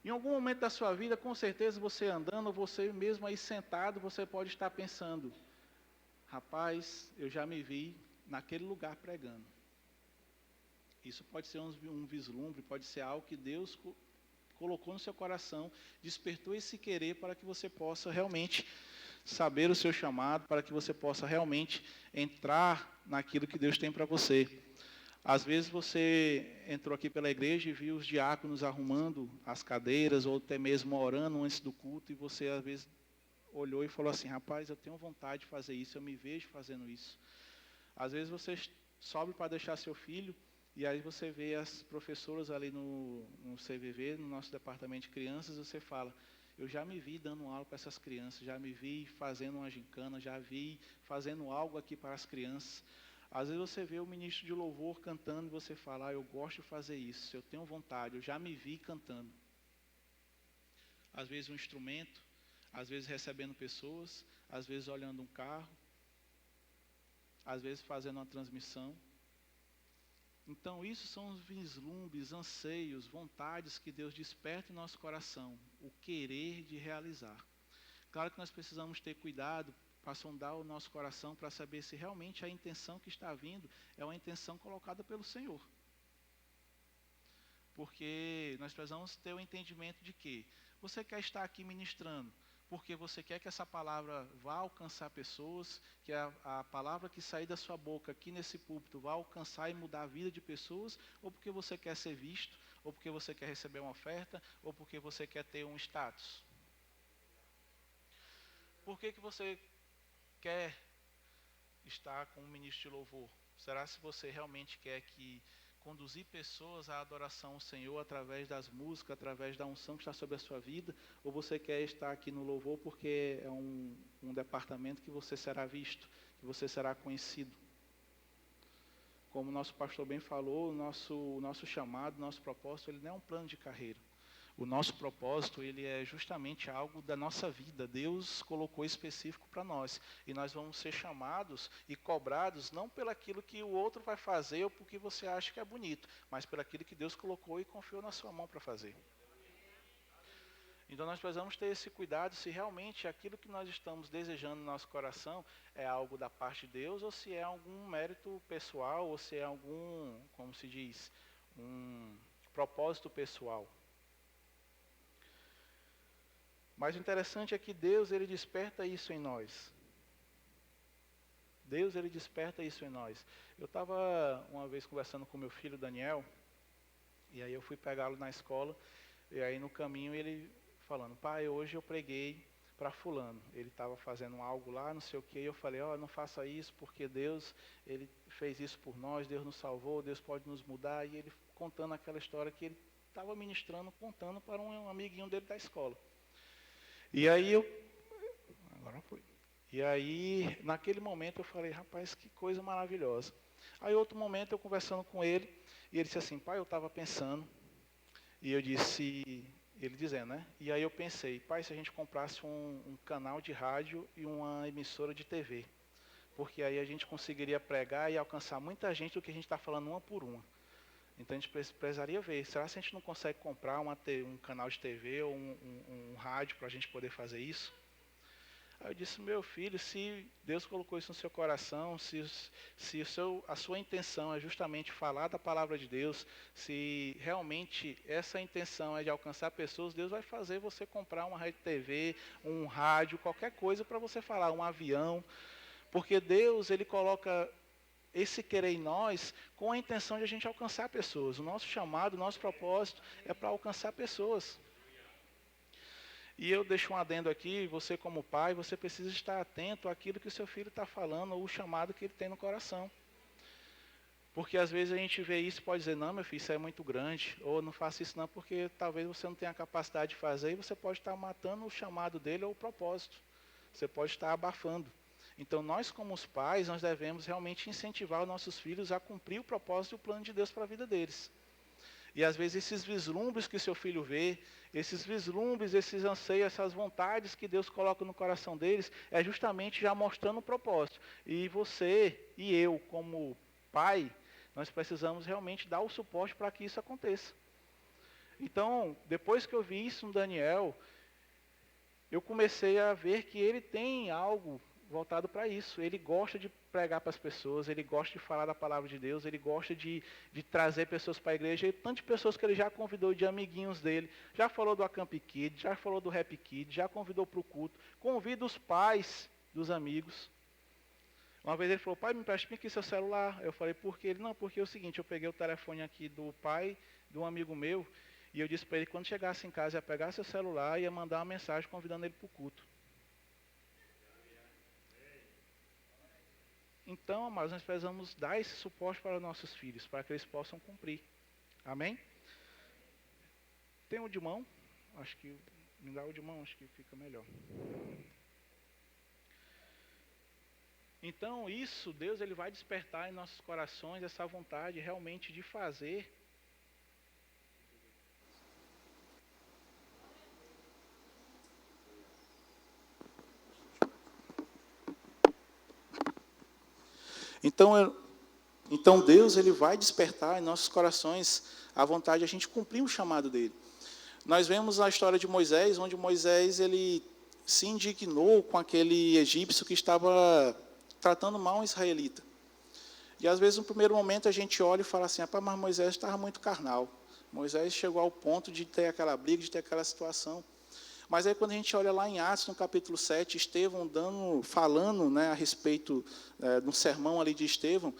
Em algum momento da sua vida, com certeza, você andando, você mesmo aí sentado, você pode estar pensando, rapaz, eu já me vi naquele lugar pregando. Isso pode ser um vislumbre, pode ser algo que Deus colocou no seu coração, despertou esse querer para que você possa realmente saber o seu chamado, para que você possa realmente entrar naquilo que Deus tem para você. Às vezes você entrou aqui pela igreja e viu os diáconos arrumando as cadeiras, ou até mesmo orando antes do culto, e você às vezes olhou e falou assim, rapaz, eu tenho vontade de fazer isso, eu me vejo fazendo isso. Às vezes você sobe para deixar seu filho, e aí você vê as professoras ali no CVV, no nosso departamento de crianças, e você fala, eu já me vi dando aula para essas crianças, já me vi fazendo uma gincana, já vi fazendo algo aqui para as crianças. Às vezes você vê o ministro de louvor cantando e você fala, eu gosto de fazer isso, eu tenho vontade, eu já me vi cantando. Às vezes um instrumento, às vezes recebendo pessoas, às vezes olhando um carro, às vezes fazendo uma transmissão. Então isso são os vislumbres, anseios, vontades que Deus desperta em nosso coração, o querer de realizar. Claro que nós precisamos ter cuidado para sondar o nosso coração, para saber se realmente a intenção que está vindo é uma intenção colocada pelo Senhor. Porque nós precisamos ter o entendimento de que você quer estar aqui ministrando, porque você quer que essa palavra vá alcançar pessoas, que a palavra que sair da sua boca aqui nesse púlpito vá alcançar e mudar a vida de pessoas, ou porque você quer ser visto, ou porque você quer receber uma oferta, ou porque você quer ter um status. Por que você quer estar com um ministro de louvor? Será se você realmente quer conduzir pessoas à adoração ao Senhor através das músicas, através da unção que está sobre a sua vida, ou você quer estar aqui no louvor porque é um departamento que você será visto, que você será conhecido? Como o nosso pastor bem falou, o nosso chamado, nosso propósito, ele não é um plano de carreira. O nosso propósito, ele é justamente algo da nossa vida. Deus colocou específico para nós. E nós vamos ser chamados e cobrados, não pelo aquilo que o outro vai fazer ou porque você acha que é bonito, mas pelo aquilo que Deus colocou e confiou na sua mão para fazer. Então nós precisamos ter esse cuidado se realmente aquilo que nós estamos desejando no nosso coração é algo da parte de Deus ou se é algum mérito pessoal ou se é algum, como se diz, um propósito pessoal. Mas o interessante é que Deus, ele desperta isso em nós. Deus, ele desperta isso em nós. Eu estava uma vez conversando com meu filho Daniel, e aí eu fui pegá-lo na escola, e aí no caminho ele falando, pai, hoje eu preguei para fulano. Ele estava fazendo algo lá, não sei o que, e eu falei, não faça isso, porque Deus, ele fez isso por nós, Deus nos salvou, Deus pode nos mudar, e ele contando aquela história que ele estava ministrando, contando para um amiguinho dele da escola. E aí agora foi. E aí, naquele momento eu falei, rapaz, que coisa maravilhosa. Aí outro momento eu conversando com ele, e ele disse assim, pai, eu estava pensando, e eu disse, ele dizendo, né? E aí eu pensei, pai, se a gente comprasse um canal de rádio e uma emissora de TV, porque aí a gente conseguiria pregar e alcançar muita gente do que a gente está falando uma por uma. Então a gente precisaria ver, será que a gente não consegue comprar um canal de TV ou um rádio para a gente poder fazer isso? Aí eu disse, meu filho, se Deus colocou isso no seu coração, se a sua intenção é justamente falar da palavra de Deus, se realmente essa intenção é de alcançar pessoas, Deus vai fazer você comprar uma rede TV, um rádio, qualquer coisa para você falar, um avião, porque Deus, ele coloca esse querer em nós com a intenção de a gente alcançar pessoas. O nosso chamado, o nosso propósito é para alcançar pessoas. E eu deixo um adendo aqui, você como pai, você precisa estar atento àquilo que o seu filho está falando, ou o chamado que ele tem no coração. Porque às vezes a gente vê isso e pode dizer, não, meu filho, isso é muito grande, ou não faça isso não, porque talvez você não tenha a capacidade de fazer, e você pode estar matando o chamado dele ou o propósito. Você pode estar abafando. Então nós, como os pais, nós devemos realmente incentivar os nossos filhos a cumprir o propósito e o plano de Deus para a vida deles. E às vezes esses vislumbres que seu filho vê, esses vislumbres, esses anseios, essas vontades que Deus coloca no coração deles, é justamente já mostrando o propósito. E você e eu, como pai, nós precisamos realmente dar o suporte para que isso aconteça. Então, depois que eu vi isso no Daniel, eu comecei a ver que ele tem algo voltado para isso. Ele gosta de pregar para as pessoas, ele gosta de falar da palavra de Deus, ele gosta de trazer pessoas para a igreja. E tantas pessoas que ele já convidou de amiguinhos dele, já falou do Acamp Kid, já falou do Rap Kid, já convidou para o culto, convida os pais dos amigos. Uma vez ele falou, pai, me empreste aqui seu celular. Eu falei, por quê? Ele, não, porque é o seguinte, eu peguei o telefone aqui do pai de um amigo meu, e eu disse para ele, quando chegasse em casa, ia pegar seu celular e ia mandar uma mensagem convidando ele para o culto. Então, amados, nós precisamos dar esse suporte para nossos filhos, para que eles possam cumprir. Amém? Tem o de mão? Acho que, me dá o de mão, acho que fica melhor. Então, isso, Deus ele vai despertar em nossos corações essa vontade realmente de fazer. Então Deus ele vai despertar em nossos corações a vontade de a gente cumprir o chamado dele. Nós vemos a história de Moisés, onde Moisés ele se indignou com aquele egípcio que estava tratando mal um israelita. E às vezes no primeiro momento a gente olha e fala assim, mas Moisés estava muito carnal. Moisés chegou ao ponto de ter aquela briga, de ter aquela situação. Mas aí quando a gente olha lá em Atos, no capítulo 7, Estevão falando, né, a respeito do sermão ali de Estevão,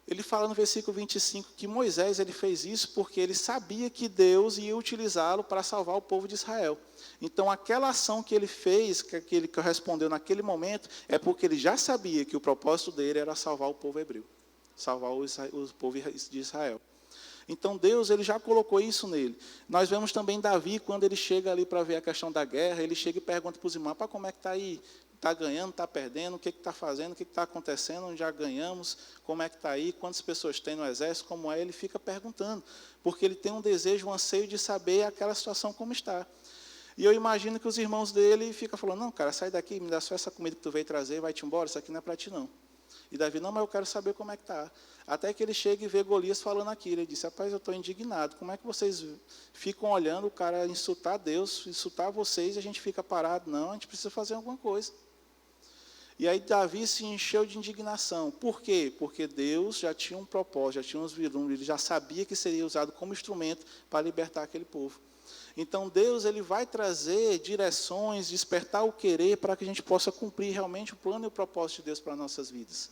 ele fala no versículo 25 que Moisés ele fez isso porque ele sabia que Deus ia utilizá-lo para salvar o povo de Israel. Então aquela ação que ele fez, que ele correspondeu naquele momento, é porque ele já sabia que o propósito dele era salvar o povo hebreu, salvar o povo de Israel. Então Deus ele já colocou isso nele. Nós vemos também Davi, quando ele chega ali para ver a questão da guerra, ele chega e pergunta para os irmãos, como é que está aí? Está ganhando, está perdendo, o que está fazendo, o que está acontecendo, já ganhamos, como é que está aí, quantas pessoas tem no exército, como é, ele fica perguntando, porque ele tem um desejo, um anseio de saber aquela situação como está. E eu imagino que os irmãos dele ficam falando, não, cara, sai daqui, me dá só essa comida que tu veio trazer, vai-te embora, isso aqui não é para ti não. E Davi, não, mas eu quero saber como é que está. Até que ele chega e vê Golias falando aquilo. Ele disse, rapaz, eu estou indignado. Como é que vocês ficam olhando o cara insultar Deus, insultar vocês e a gente fica parado? Não, a gente precisa fazer alguma coisa. E aí Davi se encheu de indignação. Por quê? Porque Deus já tinha um propósito, já tinha uns vislumbres, ele já sabia que seria usado como instrumento para libertar aquele povo. Então Deus ele vai trazer direções, despertar o querer para que a gente possa cumprir realmente o plano e o propósito de Deus para as nossas vidas.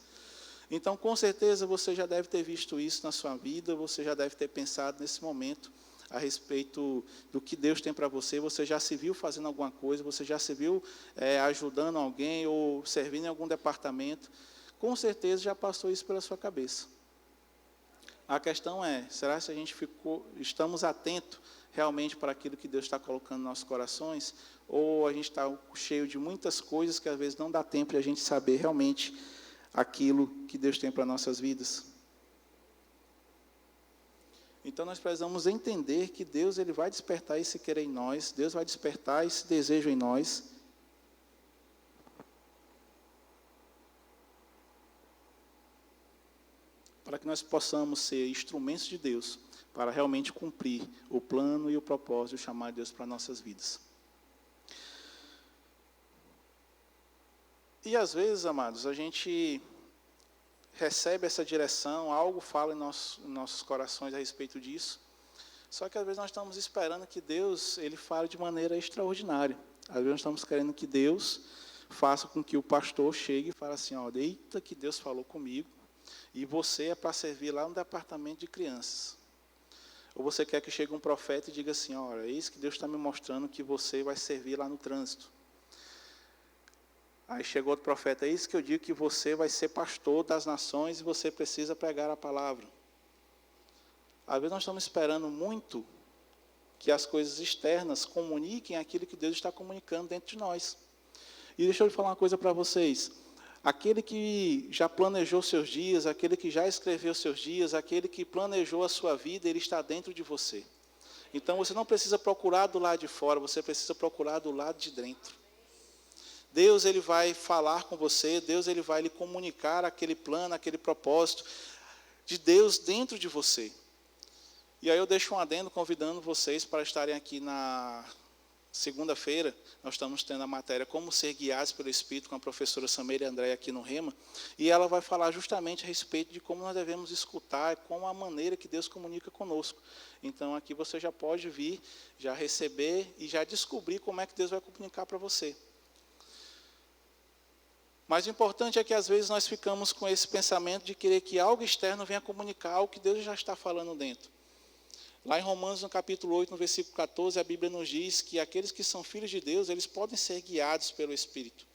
Então, com certeza, você já deve ter visto isso na sua vida, você já deve ter pensado nesse momento a respeito do que Deus tem para você já se viu fazendo alguma coisa, você já se viu ajudando alguém ou servindo em algum departamento, com certeza já passou isso pela sua cabeça. A questão é, será que a gente estamos atentos realmente para aquilo que Deus está colocando nos nossos corações, ou a gente está cheio de muitas coisas que às vezes não dá tempo de a gente saber realmente aquilo que Deus tem para nossas vidas? Então nós precisamos entender que Deus ele vai despertar esse querer em nós, Deus vai despertar esse desejo em nós, para que nós possamos ser instrumentos de Deus, para realmente cumprir o plano e o propósito de chamar Deus para nossas vidas. E às vezes, amados, a gente recebe essa direção, algo fala em nossos corações a respeito disso, só que às vezes nós estamos esperando que Deus ele fale de maneira extraordinária. Às vezes nós estamos querendo que Deus faça com que o pastor chegue e fale assim, eita que Deus falou comigo, e você é para servir lá no departamento de crianças. Ou você quer que chegue um profeta e diga assim, eis que Deus está me mostrando que você vai servir lá no trânsito. Aí chegou outro profeta, é isso que eu digo, que você vai ser pastor das nações e você precisa pregar a palavra. Às vezes nós estamos esperando muito que as coisas externas comuniquem aquilo que Deus está comunicando dentro de nós. E deixa eu falar uma coisa para vocês. Aquele que já planejou seus dias, aquele que já escreveu seus dias, aquele que planejou a sua vida, ele está dentro de você. Então você não precisa procurar do lado de fora, você precisa procurar do lado de dentro. Deus ele vai falar com você, Deus ele vai lhe comunicar aquele plano, aquele propósito de Deus dentro de você. E aí eu deixo um adendo convidando vocês para estarem aqui na segunda-feira. Nós estamos tendo a matéria Como Ser Guiados pelo Espírito com a professora Sameira André aqui no Rema. E ela vai falar justamente a respeito de como nós devemos escutar, como a maneira que Deus comunica conosco. Então aqui você já pode vir, já receber e já descobrir como é que Deus vai comunicar para você. Mas o importante é que às vezes nós ficamos com esse pensamento de querer que algo externo venha comunicar o que Deus já está falando dentro. Lá em Romanos, no capítulo 8, no versículo 14, a Bíblia nos diz que aqueles que são filhos de Deus, eles podem ser guiados pelo Espírito.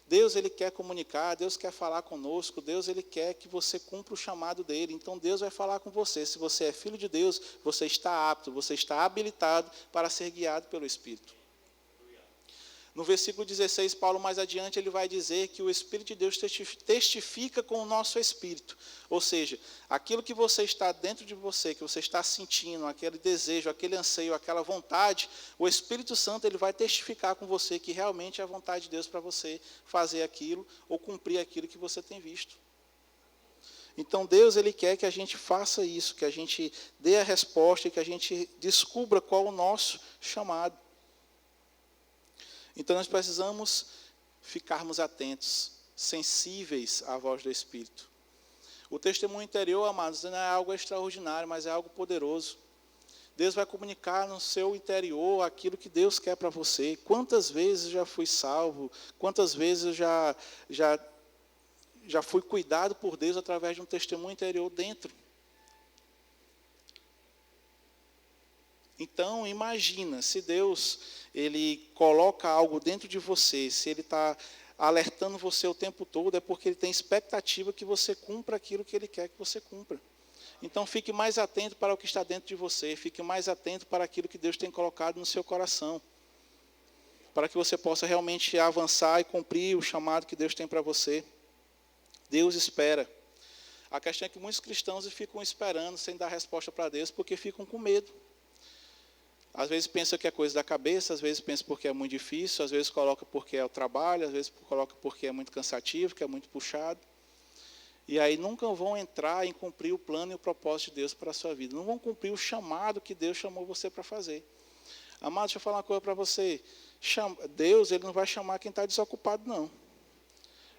Deus, ele quer comunicar, Deus quer falar conosco, Deus, ele quer que você cumpra o chamado dele. Então, Deus vai falar com você. Se você é filho de Deus, você está apto, você está habilitado para ser guiado pelo Espírito. No versículo 16, Paulo, mais adiante, ele vai dizer que o Espírito de Deus testifica com o nosso Espírito. Ou seja, aquilo que você está dentro de você, que você está sentindo, aquele desejo, aquele anseio, aquela vontade, o Espírito Santo ele vai testificar com você que realmente é a vontade de Deus para você fazer aquilo ou cumprir aquilo que você tem visto. Então, Deus ele quer que a gente faça isso, que a gente dê a resposta e que a gente descubra qual é o nosso chamado. Então, nós precisamos ficarmos atentos, sensíveis à voz do Espírito. O testemunho interior, amados, não é algo extraordinário, mas é algo poderoso. Deus vai comunicar no seu interior aquilo que Deus quer para você. Quantas vezes eu já fui salvo, quantas vezes eu já fui cuidado por Deus através de um testemunho interior dentro. Então, imagina, se Deus ele coloca algo dentro de você, se Ele está alertando você o tempo todo, é porque Ele tem expectativa que você cumpra aquilo que Ele quer que você cumpra. Então, fique mais atento para o que está dentro de você, fique mais atento para aquilo que Deus tem colocado no seu coração, para que você possa realmente avançar e cumprir o chamado que Deus tem para você. Deus espera. A questão é que muitos cristãos ficam esperando, sem dar resposta para Deus, porque ficam com medo. Às vezes pensa que é coisa da cabeça, às vezes pensa porque é muito difícil, às vezes coloca porque é o trabalho, às vezes coloca porque é muito cansativo, que é muito puxado. E aí nunca vão entrar em cumprir o plano e o propósito de Deus para a sua vida. Não vão cumprir o chamado que Deus chamou você para fazer. Amado, deixa eu falar uma coisa para você. Deus ele não vai chamar quem está desocupado, não.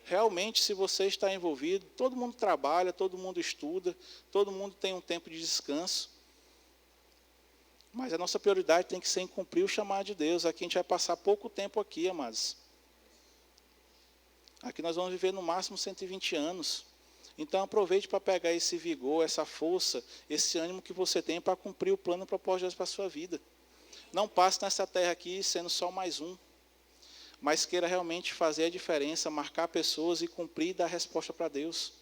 Realmente, se você está envolvido, todo mundo trabalha, todo mundo estuda, todo mundo tem um tempo de descanso. Mas a nossa prioridade tem que ser em cumprir o chamado de Deus. Aqui a gente vai passar pouco tempo aqui, amados. Aqui nós vamos viver no máximo 120 anos. Então aproveite para pegar esse vigor, essa força, esse ânimo que você tem para cumprir o plano e o propósito de Deus para a sua vida. Não passe nessa terra aqui sendo só mais um. Mas queira realmente fazer a diferença, marcar pessoas e cumprir e dar resposta para Deus.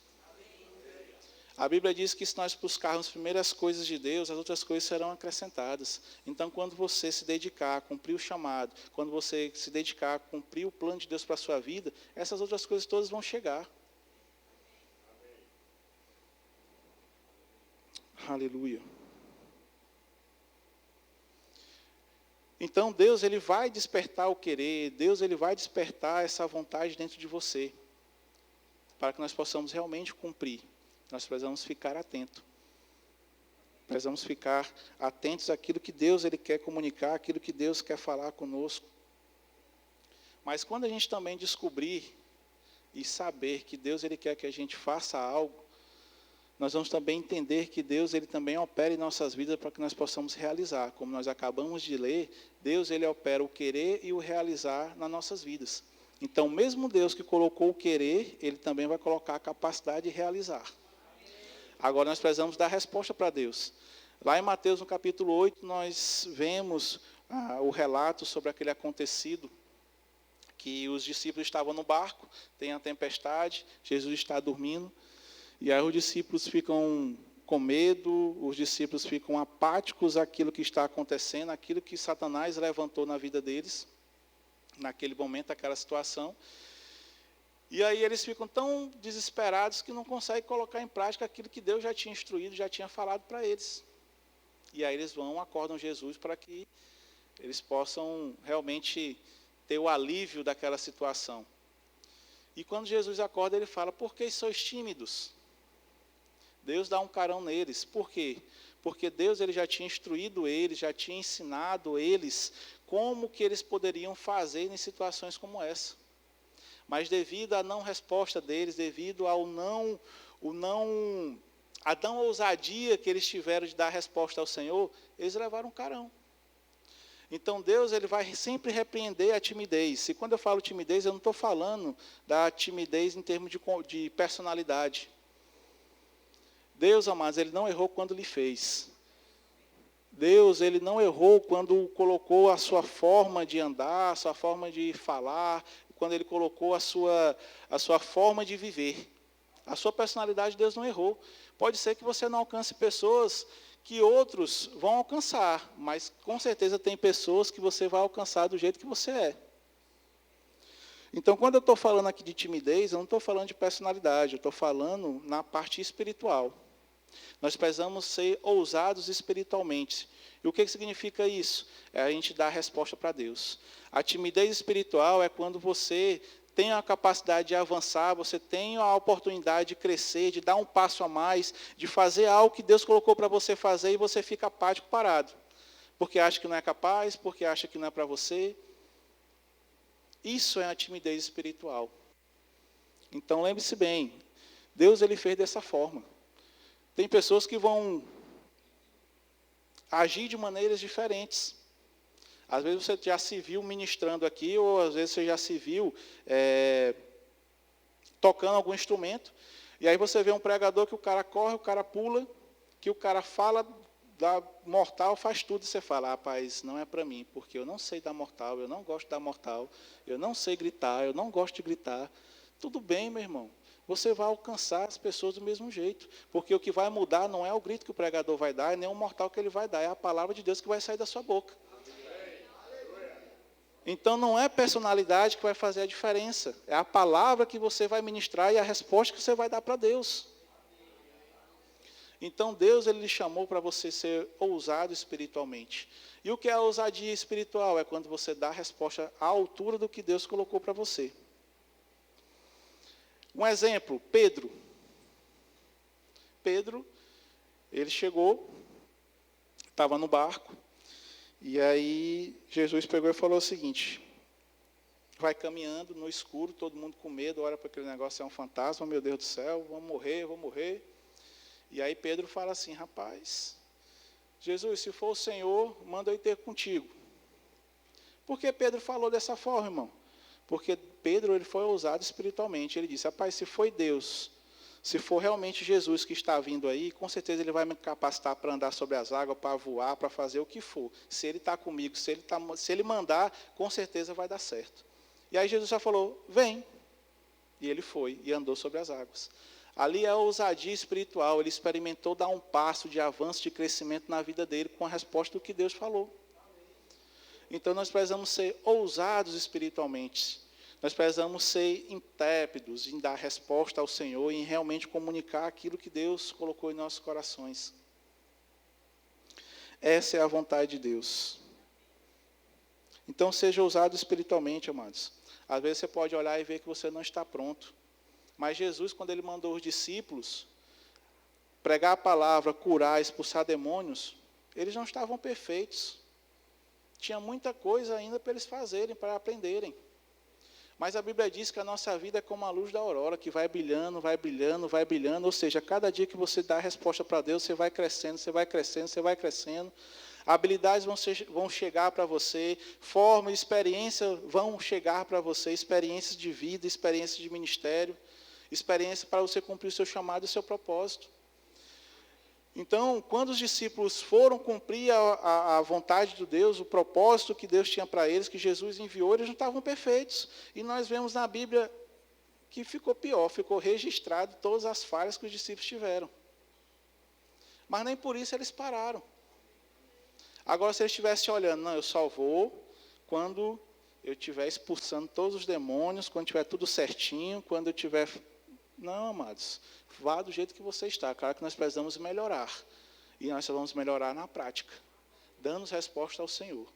A Bíblia diz que se nós buscarmos primeiro as coisas de Deus, as outras coisas serão acrescentadas. Então, quando você se dedicar a cumprir o chamado, quando você se dedicar a cumprir o plano de Deus para a sua vida, essas outras coisas todas vão chegar. Aleluia. Então, Deus ele vai despertar o querer, Deus ele vai despertar essa vontade dentro de você, para que nós possamos realmente cumprir. Nós precisamos ficar atentos. Precisamos ficar atentos àquilo que Deus ele quer comunicar, àquilo que Deus quer falar conosco. Mas quando a gente também descobrir e saber que Deus ele quer que a gente faça algo, nós vamos também entender que Deus ele também opera em nossas vidas para que nós possamos realizar. Como nós acabamos de ler, Deus ele opera o querer e o realizar nas nossas vidas. Então, mesmo Deus que colocou o querer, Ele também vai colocar a capacidade de realizar. Agora nós precisamos dar resposta para Deus. Lá em Mateus, no capítulo 8, nós vemos o relato sobre aquele acontecido que os discípulos estavam no barco, tem a tempestade, Jesus está dormindo, e aí os discípulos ficam com medo, os discípulos ficam apáticos àquilo que está acontecendo, àquilo que Satanás levantou na vida deles, naquele momento, aquela situação. E aí eles ficam tão desesperados que não conseguem colocar em prática aquilo que Deus já tinha instruído, já tinha falado para eles. E aí eles acordam Jesus para que eles possam realmente ter o alívio daquela situação. E quando Jesus acorda, ele fala: por que sois tímidos? Deus dá um carão neles. Por quê? Porque Deus ele já tinha instruído eles, já tinha ensinado eles como que eles poderiam fazer em situações como essa. Mas devido à não resposta deles, devido à não ousadia que eles tiveram de dar resposta ao Senhor, eles levaram um carão. Então Deus ele vai sempre repreender a timidez. E quando eu falo timidez, eu não estou falando da timidez em termos de personalidade. Deus, amados, ele não errou quando lhe fez. Deus, ele não errou quando colocou a sua forma de andar, a sua forma de falar, quando ele colocou a sua forma de viver. A sua personalidade, Deus não errou. Pode ser que você não alcance pessoas que outros vão alcançar, mas com certeza tem pessoas que você vai alcançar do jeito que você é. Então, quando eu estou falando aqui de timidez, eu não estou falando de personalidade, eu estou falando na parte espiritual. Nós precisamos ser ousados espiritualmente. E o que significa isso? É a gente dar a resposta para Deus. A timidez espiritual é quando você tem a capacidade de avançar, você tem a oportunidade de crescer, de dar um passo a mais, de fazer algo que Deus colocou para você fazer e você fica apático, parado. Porque acha que não é capaz, porque acha que não é para você. Isso é a timidez espiritual. Então, lembre-se bem, Deus ele fez dessa forma. Tem pessoas que vão agir de maneiras diferentes. Às vezes você já se viu ministrando aqui, ou às vezes você já se viu tocando algum instrumento, e aí você vê um pregador que o cara corre, o cara pula, que o cara fala da mortal, faz tudo, e você fala: rapaz, não é para mim, porque eu não sei dar mortal, eu não gosto de dar mortal, eu não sei gritar, eu não gosto de gritar. Tudo bem, meu irmão. Você vai alcançar as pessoas do mesmo jeito. Porque o que vai mudar não é o grito que o pregador vai dar, nem o mortal que ele vai dar, é a palavra de Deus que vai sair da sua boca. Então não é personalidade que vai fazer a diferença. É a palavra que você vai ministrar e a resposta que você vai dar para Deus. Então Deus ele lhe chamou para você ser ousado espiritualmente. E o que é a ousadia espiritual? É quando você dá a resposta à altura do que Deus colocou para você. Um exemplo, Pedro. Pedro, ele chegou, estava no barco, e aí Jesus pegou e falou o seguinte: vai caminhando no escuro, todo mundo com medo, olha para aquele negócio, é um fantasma, meu Deus do céu, vou morrer. E aí Pedro fala assim: rapaz, Jesus, se for o Senhor, manda eu ir ter contigo. Por que Pedro falou dessa forma, irmão? Porque Pedro ele foi ousado espiritualmente. Ele disse: rapaz, se foi Deus, se for realmente Jesus que está vindo aí, com certeza ele vai me capacitar para andar sobre as águas, para voar, para fazer o que for. Se ele está comigo, se ele mandar, com certeza vai dar certo. E aí Jesus já falou: vem. E ele foi e andou sobre as águas. Ali é a ousadia espiritual. Ele experimentou dar um passo de avanço, de crescimento na vida dele com a resposta do que Deus falou. Então nós precisamos ser ousados espiritualmente. Nós precisamos ser intrépidos em dar resposta ao Senhor e em realmente comunicar aquilo que Deus colocou em nossos corações. Essa é a vontade de Deus. Então seja ousado espiritualmente, amados. Às vezes você pode olhar e ver que você não está pronto. Mas Jesus, quando ele mandou os discípulos pregar a palavra, curar, expulsar demônios, eles não estavam perfeitos. Tinha muita coisa ainda para eles fazerem, para aprenderem. Mas a Bíblia diz que a nossa vida é como a luz da aurora, que vai brilhando, vai brilhando, vai brilhando. Ou seja, cada dia que você dá a resposta para Deus, você vai crescendo, você vai crescendo, você vai crescendo. Habilidades vão chegar para você, forma e experiência vão chegar para você, experiências de vida, experiências de ministério, experiência para você cumprir o seu chamado e o seu propósito. Então, quando os discípulos foram cumprir a vontade de Deus, o propósito que Deus tinha para eles, que Jesus enviou, eles não estavam perfeitos. E nós vemos na Bíblia que ficou pior, ficou registrado todas as falhas que os discípulos tiveram. Mas nem por isso eles pararam. Agora, se eles estivessem olhando, não, eu só vou quando eu estiver expulsando todos os demônios, quando tiver tudo certinho, quando eu tiver... Não, amados, vá do jeito que você está. Claro que nós precisamos melhorar. E nós só vamos melhorar na prática, dando resposta ao Senhor.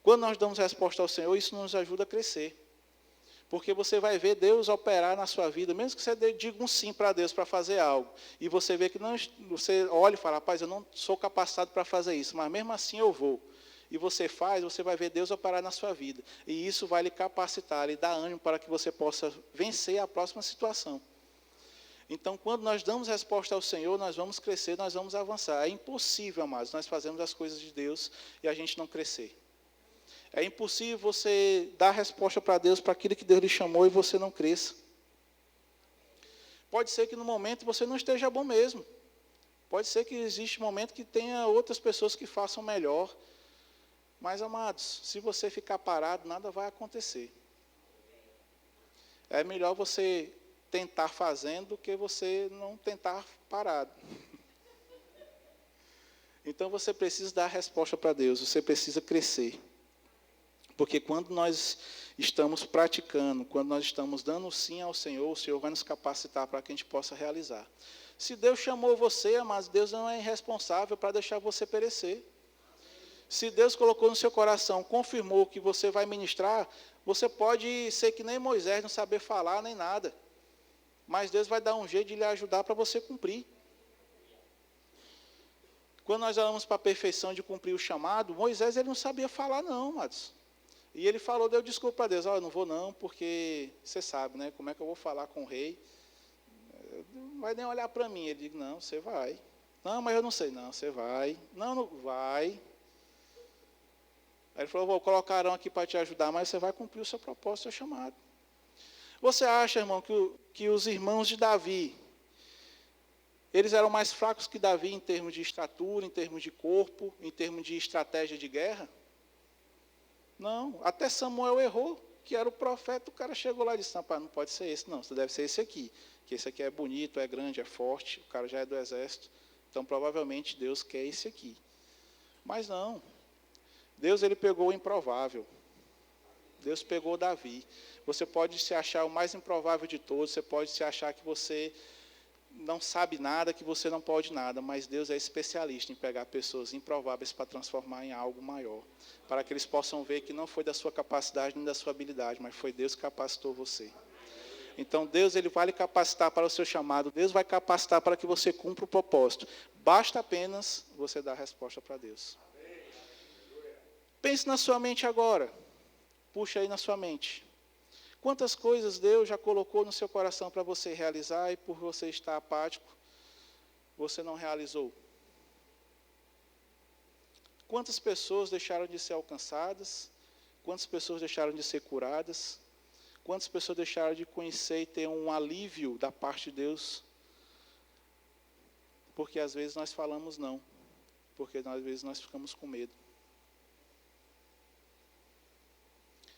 Quando nós damos resposta ao Senhor, isso nos ajuda a crescer. Porque você vai ver Deus operar na sua vida, mesmo que você diga um sim para Deus para fazer algo, e você vê que não, você olha e fala, rapaz, eu não sou capacitado para fazer isso, mas mesmo assim eu vou. E você faz, você vai ver Deus operar na sua vida. E isso vai lhe capacitar, lhe dar ânimo para que você possa vencer a próxima situação. Então, quando nós damos resposta ao Senhor, nós vamos crescer, nós vamos avançar. É impossível, amados, nós fazermos as coisas de Deus e a gente não crescer. É impossível você dar resposta para Deus, para aquilo que Deus lhe chamou, e você não cresça. Pode ser que no momento você não esteja bom mesmo. Pode ser que existe um momento que tenha outras pessoas que façam melhor. Mas, amados, se você ficar parado, nada vai acontecer. É melhor você tentar fazendo do que você não tentar parado. Então, você precisa dar resposta para Deus, você precisa crescer. Porque quando nós estamos praticando, quando nós estamos dando sim ao Senhor, o Senhor vai nos capacitar para que a gente possa realizar. Se Deus chamou você, amados, Deus não é irresponsável para deixar você perecer. Se Deus colocou no seu coração, confirmou que você vai ministrar, você pode ser que nem Moisés, não saber falar nem nada. Mas Deus vai dar um jeito de lhe ajudar para você cumprir. Quando nós olhamos para a perfeição de cumprir o chamado, Moisés ele não sabia falar não, amados. E ele falou, deu desculpa para Deus, eu não vou não, porque você sabe, né, como é que eu vou falar com o rei? Não vai nem olhar para mim. Ele diz, não, você vai. Não, mas eu não sei. Não, você vai. Não, não vai. Aí ele falou, vou colocar Arão aqui para te ajudar, mas você vai cumprir o seu propósito, o seu chamado. Você acha, irmão, que os irmãos de Davi, eles eram mais fracos que Davi em termos de estatura, em termos de corpo, em termos de estratégia de guerra? Não, até Samuel errou, que era o profeta, o cara chegou lá e disse, não pode ser esse, não, você deve ser esse aqui, que esse aqui é bonito, é grande, é forte, o cara já é do exército, então provavelmente Deus quer esse aqui. Mas não, Deus ele pegou o improvável, Deus pegou Davi. Você pode se achar o mais improvável de todos, você pode se achar que você não sabe nada, que você não pode nada, mas Deus é especialista em pegar pessoas improváveis para transformar em algo maior, para que eles possam ver que não foi da sua capacidade nem da sua habilidade, mas foi Deus que capacitou você. Então Deus ele vai lhe capacitar para o seu chamado, Deus vai capacitar para que você cumpra o propósito. Basta apenas você dar a resposta para Deus. Pense na sua mente agora, puxa aí na sua mente. Quantas coisas Deus já colocou no seu coração para você realizar e por você estar apático, você não realizou? Quantas pessoas deixaram de ser alcançadas? Quantas pessoas deixaram de ser curadas? Quantas pessoas deixaram de conhecer e ter um alívio da parte de Deus? Porque às vezes nós falamos não, porque às vezes nós ficamos com medo.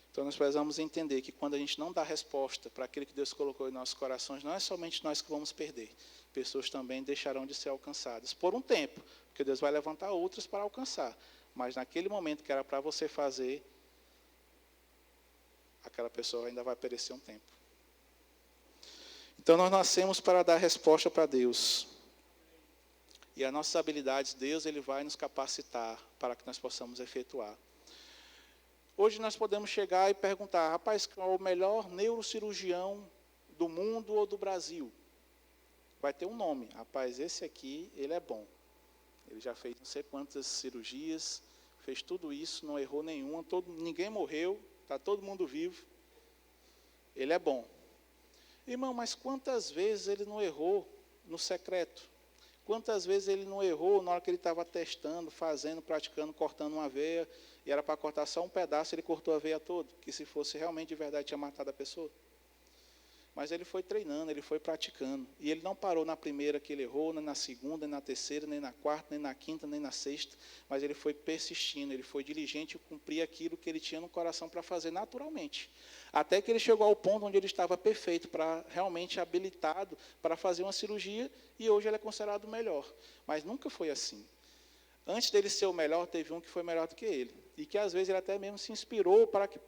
Então nós precisamos entender que quando a gente não dá resposta para aquilo que Deus colocou em nossos corações, não é somente nós que vamos perder. Pessoas também deixarão de ser alcançadas. Por um tempo, porque Deus vai levantar outras para alcançar. Mas naquele momento que era para você fazer, aquela pessoa ainda vai perecer um tempo. Então nós nascemos para dar resposta para Deus. E as nossas habilidades, Deus ele vai nos capacitar para que nós possamos efetuar. Hoje nós podemos chegar e perguntar, rapaz, qual é o melhor neurocirurgião do mundo ou do Brasil? Vai ter um nome, rapaz, esse aqui, ele é bom. Ele já fez não sei quantas cirurgias, fez tudo isso, não errou nenhuma, ninguém morreu, está todo mundo vivo. Ele é bom. Irmão, mas quantas vezes ele não errou no secreto? Quantas vezes ele não errou na hora que ele estava testando, fazendo, praticando, cortando uma veia, e era para cortar só um pedaço, ele cortou a veia toda, que se fosse realmente de verdade tinha matado a pessoa. Mas ele foi treinando, ele foi praticando. E ele não parou na primeira que ele errou, nem na segunda, nem na terceira, nem na quarta, nem na quinta, nem na sexta. Mas ele foi persistindo, ele foi diligente em cumprir aquilo que ele tinha no coração para fazer naturalmente. Até que ele chegou ao ponto onde ele estava perfeito, realmente habilitado para fazer uma cirurgia, e hoje ele é considerado o melhor. Mas nunca foi assim. Antes dele ser o melhor, teve um que foi melhor do que ele. E que às vezes ele até mesmo se inspirou para que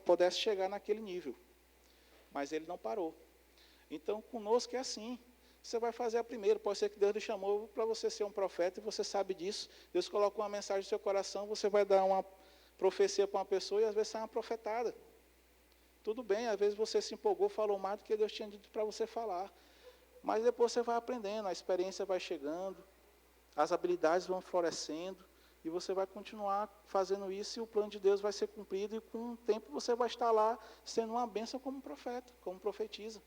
pudesse chegar naquele nível. Mas ele não parou. Então, conosco é assim. Você vai fazer a primeira. Pode ser que Deus lhe chamou para você ser um profeta, e você sabe disso. Deus colocou uma mensagem no seu coração, você vai dar uma profecia para uma pessoa, e às vezes sai uma profetada. Tudo bem, às vezes você se empolgou, falou mais do que Deus tinha dito para você falar. Mas depois você vai aprendendo, a experiência vai chegando, as habilidades vão florescendo, e você vai continuar fazendo isso, e o plano de Deus vai ser cumprido, e com o tempo você vai estar lá sendo uma bênção como profeta, como profetisa.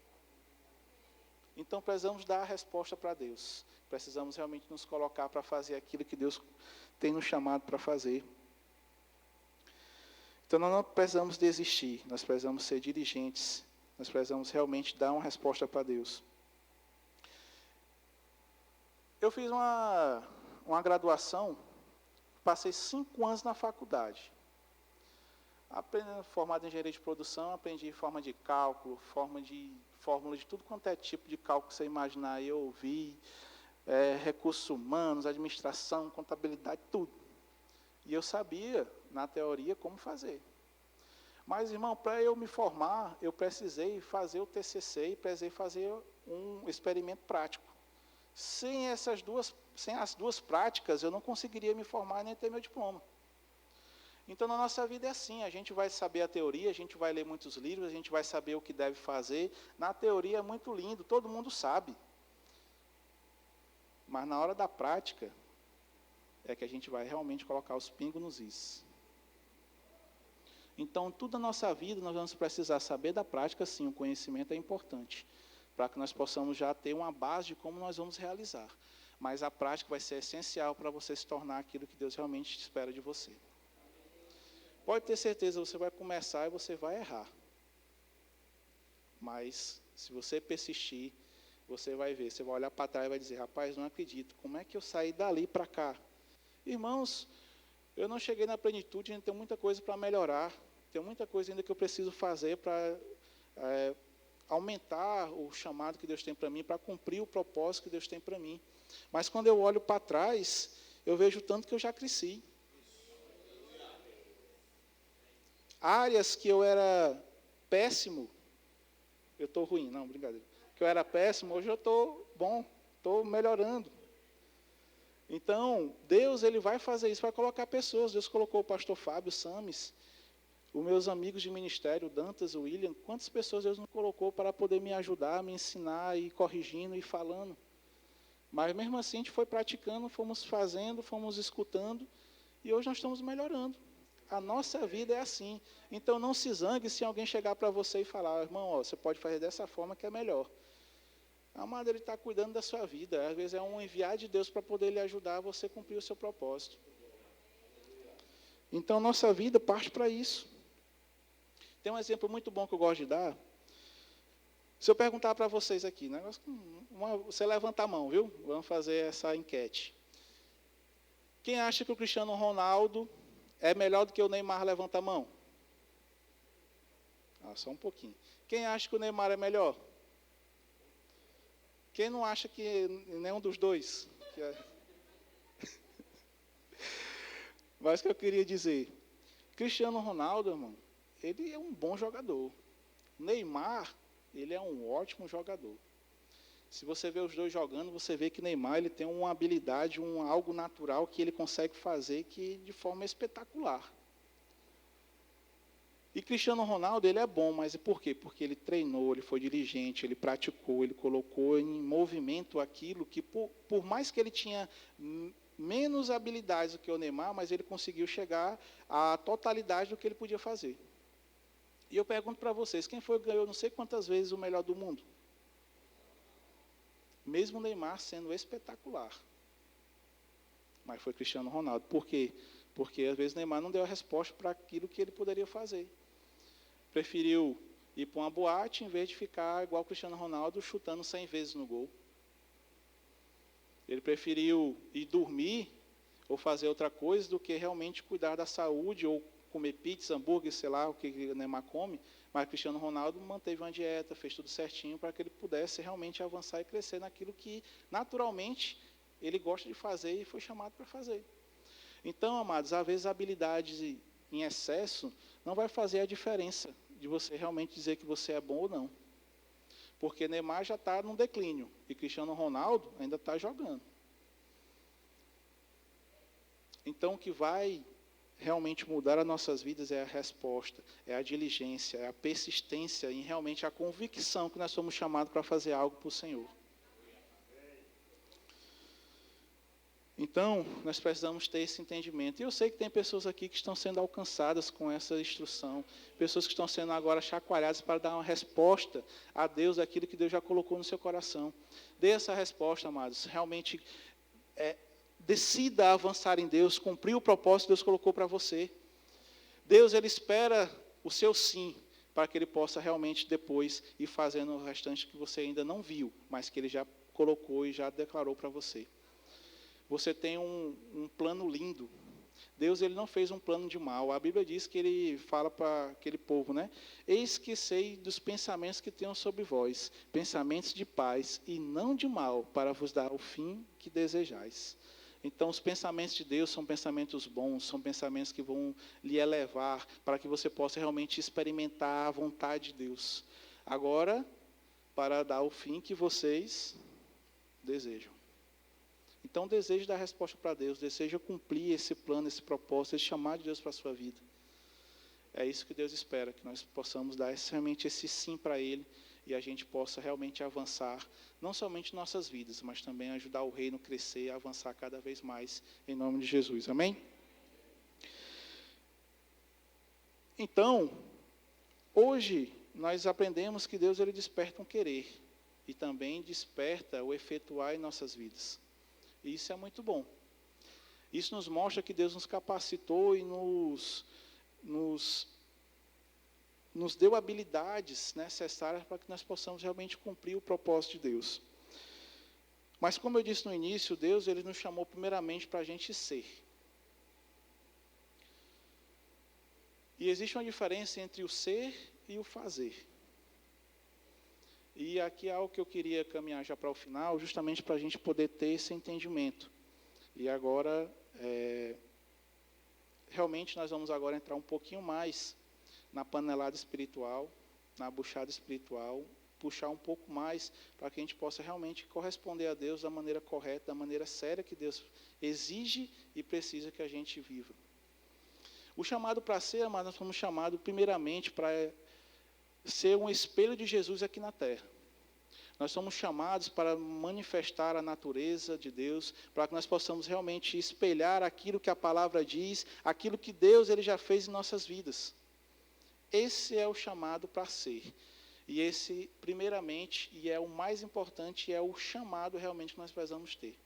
Então precisamos dar a resposta para Deus. Precisamos realmente nos colocar para fazer aquilo que Deus tem nos chamado para fazer. Então nós não precisamos desistir, nós precisamos ser diligentes, nós precisamos realmente dar uma resposta para Deus. Eu fiz uma graduação, passei 5 anos na faculdade. Formado em engenharia de produção, aprendi forma de cálculo, fórmula de tudo quanto é tipo de cálculo que você imaginar, eu ouvi, recursos humanos, administração, contabilidade, tudo. E eu sabia, na teoria, como fazer. Mas, irmão, para eu me formar, eu precisei fazer o TCC e precisei fazer um experimento prático. Sem as duas práticas, eu não conseguiria me formar nem ter meu diploma. Então, na nossa vida é assim, a gente vai saber a teoria, a gente vai ler muitos livros, a gente vai saber o que deve fazer. Na teoria é muito lindo, todo mundo sabe. Mas na hora da prática, é que a gente vai realmente colocar os pingos nos is. Então, tudo na nossa vida, nós vamos precisar saber da prática, sim, o conhecimento é importante, para que nós possamos já ter uma base de como nós vamos realizar. Mas a prática vai ser essencial para você se tornar aquilo que Deus realmente espera de você. Pode ter certeza, você vai começar e você vai errar. Mas, se você persistir, você vai ver, você vai olhar para trás e vai dizer, rapaz, não acredito, como é que eu saí dali para cá? Irmãos, eu não cheguei na plenitude, ainda tenho muita coisa para melhorar, tem muita coisa ainda que eu preciso fazer para aumentar o chamado que Deus tem para mim, para cumprir o propósito que Deus tem para mim. Mas quando eu olho para trás, eu vejo tanto que eu já cresci. Áreas que eu era péssimo, eu estou ruim, não, brincadeira. Que eu era péssimo, hoje eu estou bom, estou melhorando. Então, Deus ele vai fazer isso, vai colocar pessoas. Deus colocou o pastor Fábio, Sames, os meus amigos de ministério, o Dantas, o William. Quantas pessoas Deus não colocou para poder me ajudar, me ensinar, e corrigindo e falando. Mas mesmo assim a gente foi praticando, fomos fazendo, fomos escutando, e hoje nós estamos melhorando. A nossa vida é assim. Então não se zangue se alguém chegar para você e falar, irmão, ó, você pode fazer dessa forma que é melhor. Amado, ele está cuidando da sua vida. Às vezes é um enviado de Deus para poder lhe ajudar a você cumprir o seu propósito. Então nossa vida parte para isso. Tem um exemplo muito bom que eu gosto de dar. Se eu perguntar para vocês aqui, você levanta a mão, viu? Vamos fazer essa enquete. Quem acha que o Cristiano Ronaldo é melhor do que o Neymar? Levanta a mão. Só um pouquinho. Quem acha que o Neymar é melhor? Quem não acha que nenhum dos dois? Mas o que eu queria dizer, Cristiano Ronaldo, irmão, ele é um bom jogador. Neymar, ele é um ótimo jogador. Se você vê os dois jogando, você vê que Neymar ele tem uma habilidade, algo natural que ele consegue fazer de forma espetacular. E Cristiano Ronaldo, ele é bom, mas por quê? Porque ele treinou, ele foi diligente, ele praticou, ele colocou em movimento aquilo que, por mais que ele tinha menos habilidades do que o Neymar, mas ele conseguiu chegar à totalidade do que ele podia fazer. E eu pergunto para vocês, quem foi que ganhou não sei quantas vezes o melhor do mundo? Mesmo o Neymar sendo espetacular. Mas foi Cristiano Ronaldo. Por quê? Porque às vezes o Neymar não deu a resposta para aquilo que ele poderia fazer. Preferiu ir para uma boate, em vez de ficar igual o Cristiano Ronaldo, chutando 100 vezes no gol. Ele preferiu ir dormir ou fazer outra coisa do que realmente cuidar da saúde ou comer pizza, hambúrguer, sei lá, o que o Neymar come. Mas o Cristiano Ronaldo manteve uma dieta, fez tudo certinho para que ele pudesse realmente avançar e crescer naquilo que, naturalmente, ele gosta de fazer e foi chamado para fazer. Então, amados, às vezes habilidades em excesso não vai fazer a diferença de você realmente dizer que você é bom ou não. Porque Neymar já está num declínio e Cristiano Ronaldo ainda está jogando. Então, o que vai realmente mudar as nossas vidas é a resposta, é a diligência, é a persistência em realmente a convicção que nós somos chamados para fazer algo para o Senhor. Então, nós precisamos ter esse entendimento. E eu sei que tem pessoas aqui que estão sendo alcançadas com essa instrução, pessoas que estão sendo agora chacoalhadas para dar uma resposta a Deus, aquilo que Deus já colocou no seu coração. Dê essa resposta, amados. Realmente, decida avançar em Deus, cumprir o propósito que Deus colocou para você. Deus, Ele espera o seu sim, para que Ele possa realmente depois ir fazendo o restante que você ainda não viu, mas que Ele já colocou e já declarou para você. Você tem um plano lindo. Deus, Ele não fez um plano de mal. A Bíblia diz que Ele fala para aquele povo, né? Eis que sei dos pensamentos que tenho sobre vós, pensamentos de paz e não de mal, para vos dar o fim que desejais. Então, os pensamentos de Deus são pensamentos bons, são pensamentos que vão lhe elevar, para que você possa realmente experimentar a vontade de Deus. Agora, para dar o fim que vocês desejam. Então, deseje dar resposta para Deus, deseja cumprir esse plano, esse propósito, esse chamado de Deus para a sua vida. É isso que Deus espera, que nós possamos dar realmente esse sim para Ele e a gente possa realmente avançar, não somente em nossas vidas, mas também ajudar o reino a crescer e avançar cada vez mais, em nome de Jesus. Amém? Então, hoje, nós aprendemos que Deus, Ele desperta um querer e também desperta o efetuar em nossas vidas. E isso é muito bom. Isso nos mostra que Deus nos capacitou e nos deu habilidades necessárias para que nós possamos realmente cumprir o propósito de Deus. Mas como eu disse no início, Deus, Ele nos chamou primeiramente para a gente ser. E existe uma diferença entre o ser e o fazer. E aqui é algo que eu queria caminhar já para o final, justamente para a gente poder ter esse entendimento. E agora, realmente nós vamos agora entrar um pouquinho mais na panelada espiritual, na buchada espiritual, puxar um pouco mais para que a gente possa realmente corresponder a Deus da maneira correta, da maneira séria que Deus exige e precisa que a gente viva. O chamado para ser, mas nós fomos chamados primeiramente para ser um espelho de Jesus aqui na terra. Nós somos chamados para manifestar a natureza de Deus, para que nós possamos realmente espelhar aquilo que a palavra diz, aquilo que Deus Ele já fez em nossas vidas. Esse é o chamado para ser. E esse, primeiramente, e é o mais importante, é o chamado realmente que nós precisamos ter.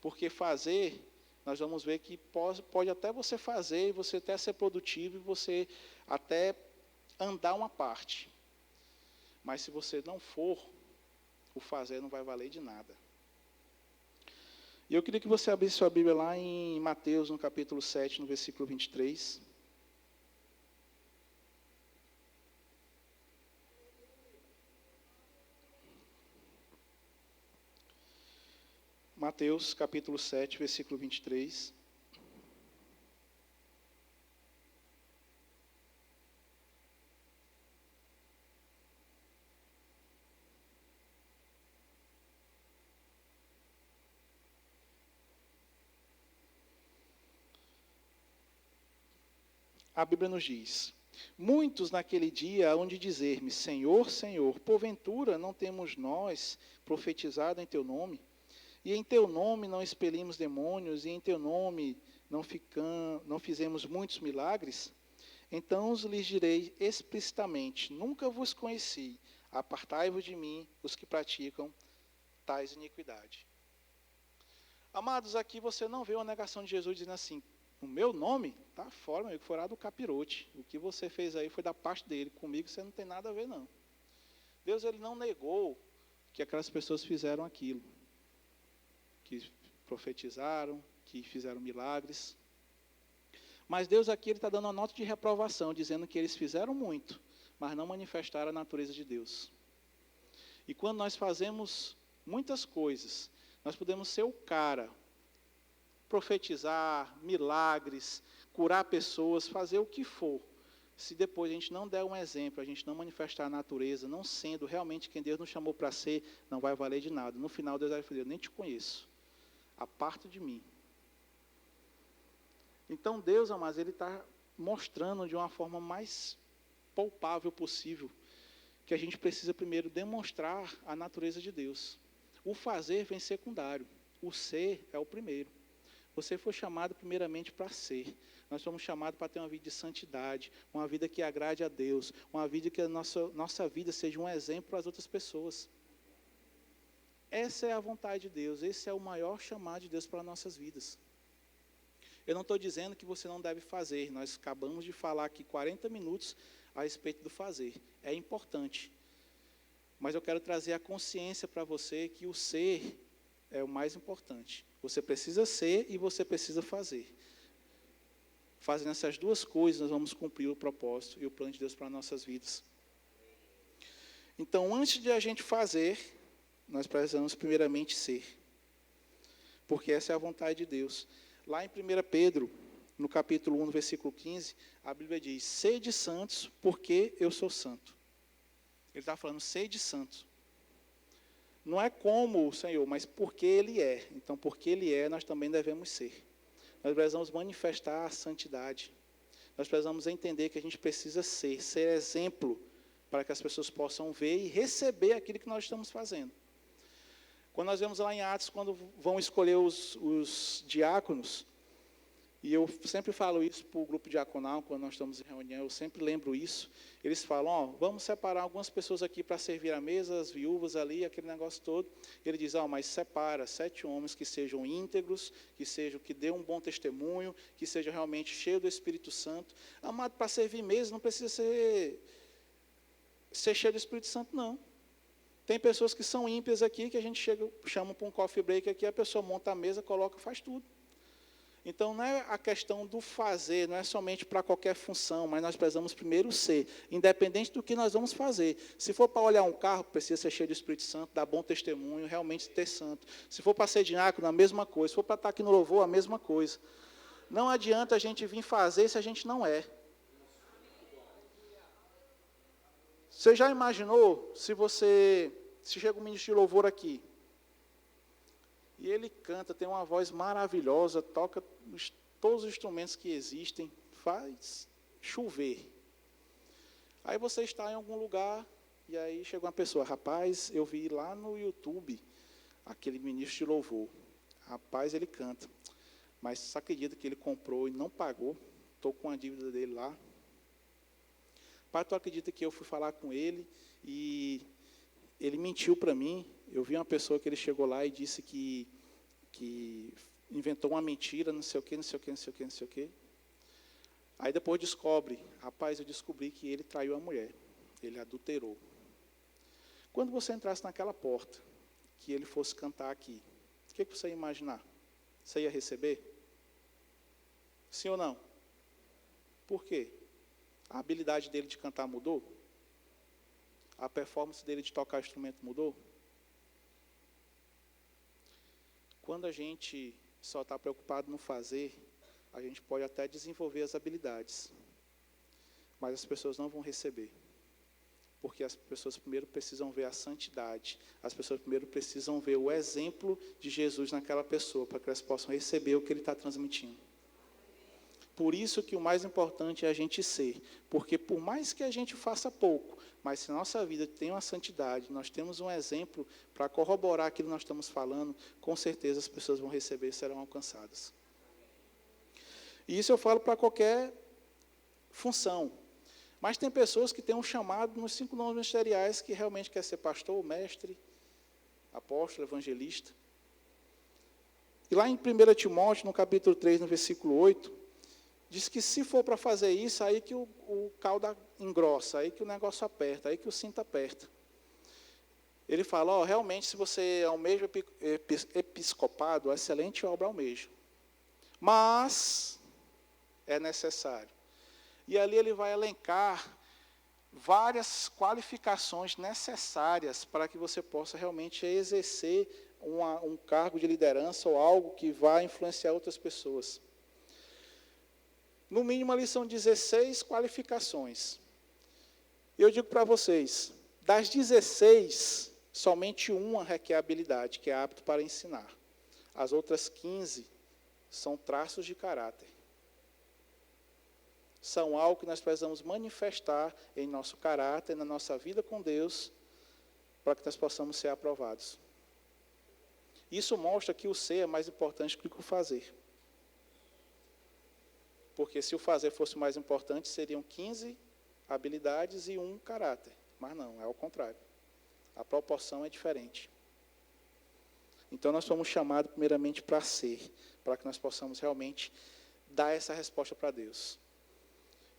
Porque fazer, nós vamos ver que pode até você fazer, e você até ser produtivo, e você até andar uma parte. Mas se você não for, o fazer não vai valer de nada. E eu queria que você abrisse sua Bíblia lá em Mateus, no capítulo 7, no versículo 23. Mateus, capítulo 7, versículo 23. A Bíblia nos diz: muitos naquele dia hão de dizer-me, Senhor, Senhor, porventura não temos nós profetizado em teu nome? E em teu nome não expelimos demônios, e em teu nome não fizemos muitos milagres? Então lhes direi explicitamente, nunca vos conheci, apartai-vos de mim, os que praticam tais iniquidades. Amados, aqui você não vê uma negação de Jesus dizendo assim, O meu nome está fora, meu amigo, foi lá do capirote. O que você fez aí foi da parte dele. Comigo você não tem nada a ver, não. Deus, ele não negou que aquelas pessoas fizeram aquilo. Que profetizaram, que fizeram milagres. Mas Deus aqui está dando uma nota de reprovação, dizendo que eles fizeram muito, mas não manifestaram a natureza de Deus. E quando nós fazemos muitas coisas, nós podemos ser o cara, profetizar, milagres, curar pessoas, fazer o que for. Se depois a gente não der um exemplo, a gente não manifestar a natureza, não sendo realmente quem Deus nos chamou para ser, não vai valer de nada. No final, Deus vai dizer, eu nem te conheço. Aparta de mim. Então, Deus, amados, Ele está mostrando de uma forma mais palpável possível que a gente precisa primeiro demonstrar a natureza de Deus. O fazer vem secundário. O ser é o primeiro. Você foi chamado primeiramente para ser. Nós somos chamados para ter uma vida de santidade, uma vida que agrade a Deus, uma vida que a nossa vida seja um exemplo para as outras pessoas. Essa é a vontade de Deus, esse é o maior chamado de Deus para as nossas vidas. Eu não estou dizendo que você não deve fazer, nós acabamos de falar aqui 40 minutos a respeito do fazer. É importante, mas eu quero trazer a consciência para você que o ser é o mais importante. Você precisa ser e você precisa fazer. Fazendo essas duas coisas, nós vamos cumprir o propósito e o plano de Deus para as nossas vidas. Então, antes de a gente fazer, nós precisamos primeiramente ser. Porque essa é a vontade de Deus. Lá em 1 Pedro, no capítulo 1, no versículo 15, a Bíblia diz, sede santos, porque eu sou santo. Ele está falando, sede santos. Não é como o Senhor, mas porque Ele é. Então, porque Ele é, nós também devemos ser. Nós precisamos manifestar a santidade. Nós precisamos entender que a gente precisa ser exemplo, para que as pessoas possam ver e receber aquilo que nós estamos fazendo. Quando nós vemos lá em Atos, quando vão escolher os diáconos, e eu sempre falo isso para o grupo diaconal, quando nós estamos em reunião, eu sempre lembro isso, eles falam, vamos separar algumas pessoas aqui para servir à mesa, as viúvas ali, aquele negócio todo. Ele diz, mas separa 7 homens que sejam íntegros, que dêem um bom testemunho, que sejam realmente cheios do Espírito Santo. Amado, para servir mesa não precisa ser cheio do Espírito Santo, não. Tem pessoas que são ímpias aqui, que a gente chama para um coffee break aqui, a pessoa monta a mesa, coloca, faz tudo. Então, não é a questão do fazer, não é somente para qualquer função, mas nós precisamos primeiro ser, independente do que nós vamos fazer. Se for para olhar um carro, precisa ser cheio do Espírito Santo, dar bom testemunho, realmente ter santo. Se for para ser diácono, a mesma coisa. Se for para estar aqui no louvor, a mesma coisa. Não adianta a gente vir fazer se a gente não é. Você já imaginou se chega um ministro de louvor aqui, e ele canta, tem uma voz maravilhosa, toca todos os instrumentos que existem, faz chover. Aí você está em algum lugar, e aí chega uma pessoa, rapaz, eu vi lá no YouTube, aquele ministro de louvor, rapaz, ele canta, mas você acredita que ele comprou e não pagou, estou com a dívida dele lá. Pai, tu acredita que eu fui falar com ele e ele mentiu para mim? Eu vi uma pessoa que ele chegou lá e disse que inventou uma mentira, não sei o quê, não sei o quê, não sei o quê, não sei o quê. Aí depois descobre, rapaz, eu descobri que ele traiu a mulher, ele adulterou. Quando você entrasse naquela porta, que ele fosse cantar aqui, o que você ia imaginar? Você ia receber? Sim ou não? Por quê? A habilidade dele de cantar mudou? A performance dele de tocar instrumento mudou? Quando a gente só está preocupado no fazer, a gente pode até desenvolver as habilidades, mas as pessoas não vão receber. Porque as pessoas primeiro precisam ver a santidade, as pessoas primeiro precisam ver o exemplo de Jesus naquela pessoa, para que elas possam receber o que ele está transmitindo. Por isso que o mais importante é a gente ser, porque por mais que a gente faça pouco, mas se a nossa vida tem uma santidade, nós temos um exemplo para corroborar aquilo que nós estamos falando, com certeza as pessoas vão receber e serão alcançadas. E isso eu falo para qualquer função. Mas tem pessoas que têm um chamado nos 5 dons ministeriais, que realmente quer ser pastor, mestre, apóstolo, evangelista. E lá em 1 Timóteo, no capítulo 3, no versículo 8, Diz que se for para fazer isso, aí que o caldo engrossa, aí que o negócio aperta, aí que o cinto aperta. Ele fala, realmente, se você almeja episcopado, excelente obra almeja. Mas é necessário. E ali ele vai elencar várias qualificações necessárias para que você possa realmente exercer um cargo de liderança ou algo que vá influenciar outras pessoas. No mínimo, ali são 16 qualificações. Eu digo para vocês, das 16, somente uma requer habilidade, que é apto para ensinar. As outras 15 são traços de caráter. São algo que nós precisamos manifestar em nosso caráter, na nossa vida com Deus, para que nós possamos ser aprovados. Isso mostra que o ser é mais importante do que o fazer. Porque se o fazer fosse mais importante, seriam 15 habilidades e 1 caráter. Mas não, é ao contrário. A proporção é diferente. Então, nós somos chamados primeiramente para ser, para que nós possamos realmente dar essa resposta para Deus.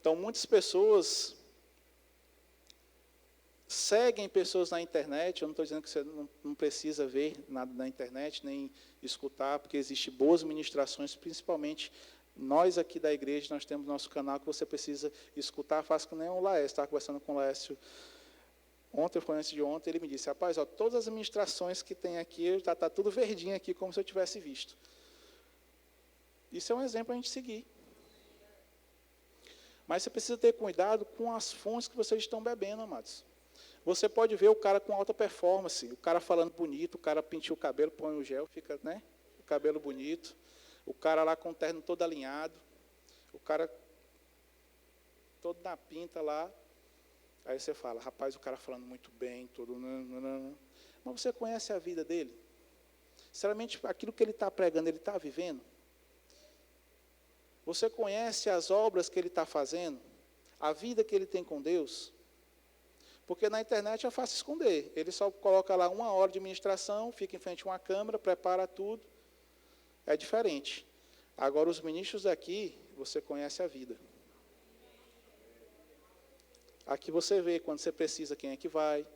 Então, muitas pessoas seguem pessoas na internet. Eu não estou dizendo que você não precisa ver nada na internet, nem escutar, porque existem boas ministrações, principalmente nós aqui da igreja, nós temos nosso canal que você precisa escutar. Faça que nem o Laércio. Estava conversando com o Laércio ontem, foi antes de ontem, ele me disse, rapaz, todas as ministrações que tem aqui, está tudo verdinho aqui, como se eu tivesse visto. Isso é um exemplo para a gente seguir. Mas você precisa ter cuidado com as fontes que vocês estão bebendo, amados. Você pode ver o cara com alta performance, o cara falando bonito, o cara pinta o cabelo, põe o gel, fica, né, o cabelo bonito. O cara lá com o terno todo alinhado, o cara todo na pinta lá. Aí você fala, rapaz, o cara falando muito bem, todo... Mas você conhece a vida dele? Sinceramente, aquilo que ele está pregando, ele está vivendo? Você conhece as obras que ele está fazendo? A vida que ele tem com Deus? Porque na internet é fácil esconder. Ele só coloca lá 1 hora de ministração, fica em frente a uma câmera, prepara tudo. É diferente. Agora, os ministros daqui, você conhece a vida. Aqui você vê, quando você precisa, quem é que vai.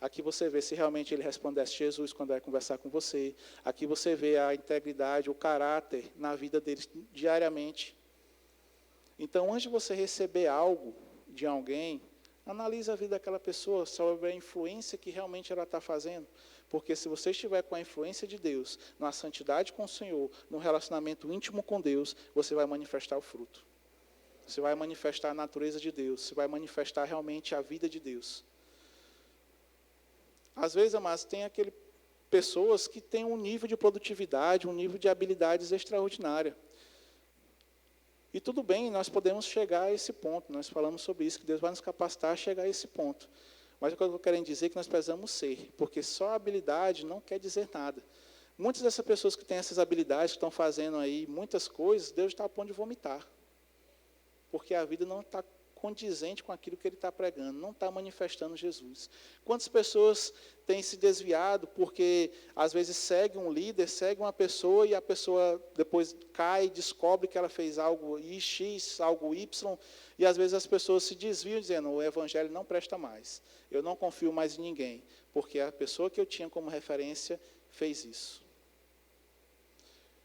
Aqui você vê se realmente ele respondesse Jesus quando vai conversar com você. Aqui você vê a integridade, o caráter na vida deles diariamente. Então, antes de você receber algo de alguém, analise a vida daquela pessoa, sobre a influência que realmente ela está fazendo. Porque se você estiver com a influência de Deus, na santidade com o Senhor, no relacionamento íntimo com Deus, você vai manifestar o fruto. Você vai manifestar a natureza de Deus, você vai manifestar realmente a vida de Deus. Às vezes, amados, tem pessoas que têm um nível de produtividade, um nível de habilidades extraordinária. E tudo bem, nós podemos chegar a esse ponto, nós falamos sobre isso, que Deus vai nos capacitar a chegar a esse ponto. Mas o que eu estou querendo dizer é que nós precisamos ser, porque só habilidade não quer dizer nada. Muitas dessas pessoas que têm essas habilidades, que estão fazendo aí muitas coisas, Deus está a ponto de vomitar. Porque a vida não está condizente com aquilo que ele está pregando, não está manifestando Jesus. Quantas pessoas têm se desviado porque, às vezes, segue um líder, segue uma pessoa, e a pessoa depois cai e descobre que ela fez algo X, algo Y, e às vezes as pessoas se desviam dizendo, o evangelho não presta mais, eu não confio mais em ninguém, porque a pessoa que eu tinha como referência fez isso.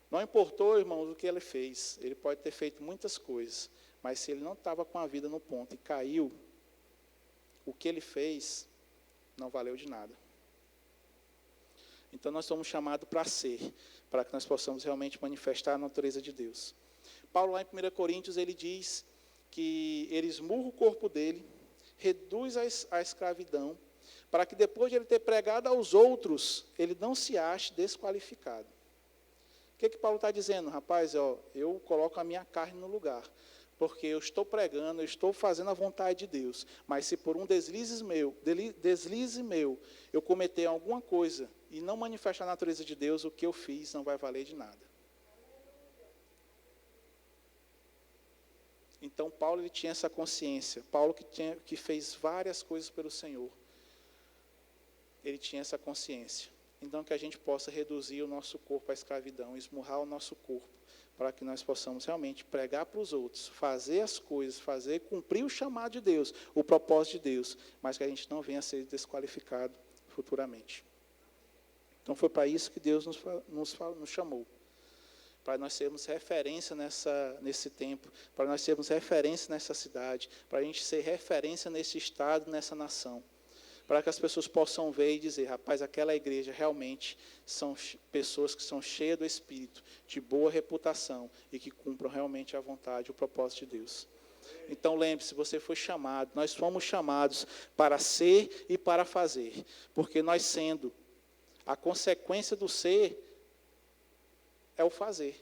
Não importou, irmãos, o que ele fez, ele pode ter feito muitas coisas, mas se ele não estava com a vida no ponto e caiu, o que ele fez não valeu de nada. Então nós somos chamados para ser, para que nós possamos realmente manifestar a natureza de Deus. Paulo, lá em 1 Coríntios, ele diz que ele esmurra o corpo dele, reduz a escravidão, para que depois de ele ter pregado aos outros, ele não se ache desqualificado. O que Paulo está dizendo? Rapaz, eu coloco a minha carne no lugar, porque eu estou pregando, eu estou fazendo a vontade de Deus, mas se por um deslize meu, eu cometer alguma coisa e não manifestar a natureza de Deus, o que eu fiz não vai valer de nada. Então, Paulo ele tinha essa consciência. Paulo que fez várias coisas pelo Senhor. Ele tinha essa consciência. Então, que a gente possa reduzir o nosso corpo à escravidão, esmurrar o nosso corpo, para que nós possamos realmente pregar para os outros, fazer as coisas, cumprir o chamado de Deus, o propósito de Deus, mas que a gente não venha a ser desqualificado futuramente. Então, foi para isso que Deus nos chamou. Para nós sermos referência nesse tempo, para nós sermos referência nessa cidade, para a gente ser referência nesse estado, nessa nação. Para que as pessoas possam ver e dizer, rapaz, aquela igreja realmente são pessoas que são cheias do Espírito, de boa reputação e que cumpram realmente a vontade e o propósito de Deus. Então lembre-se, você foi chamado, nós fomos chamados para ser e para fazer. Porque nós sendo, a consequência do ser é o fazer.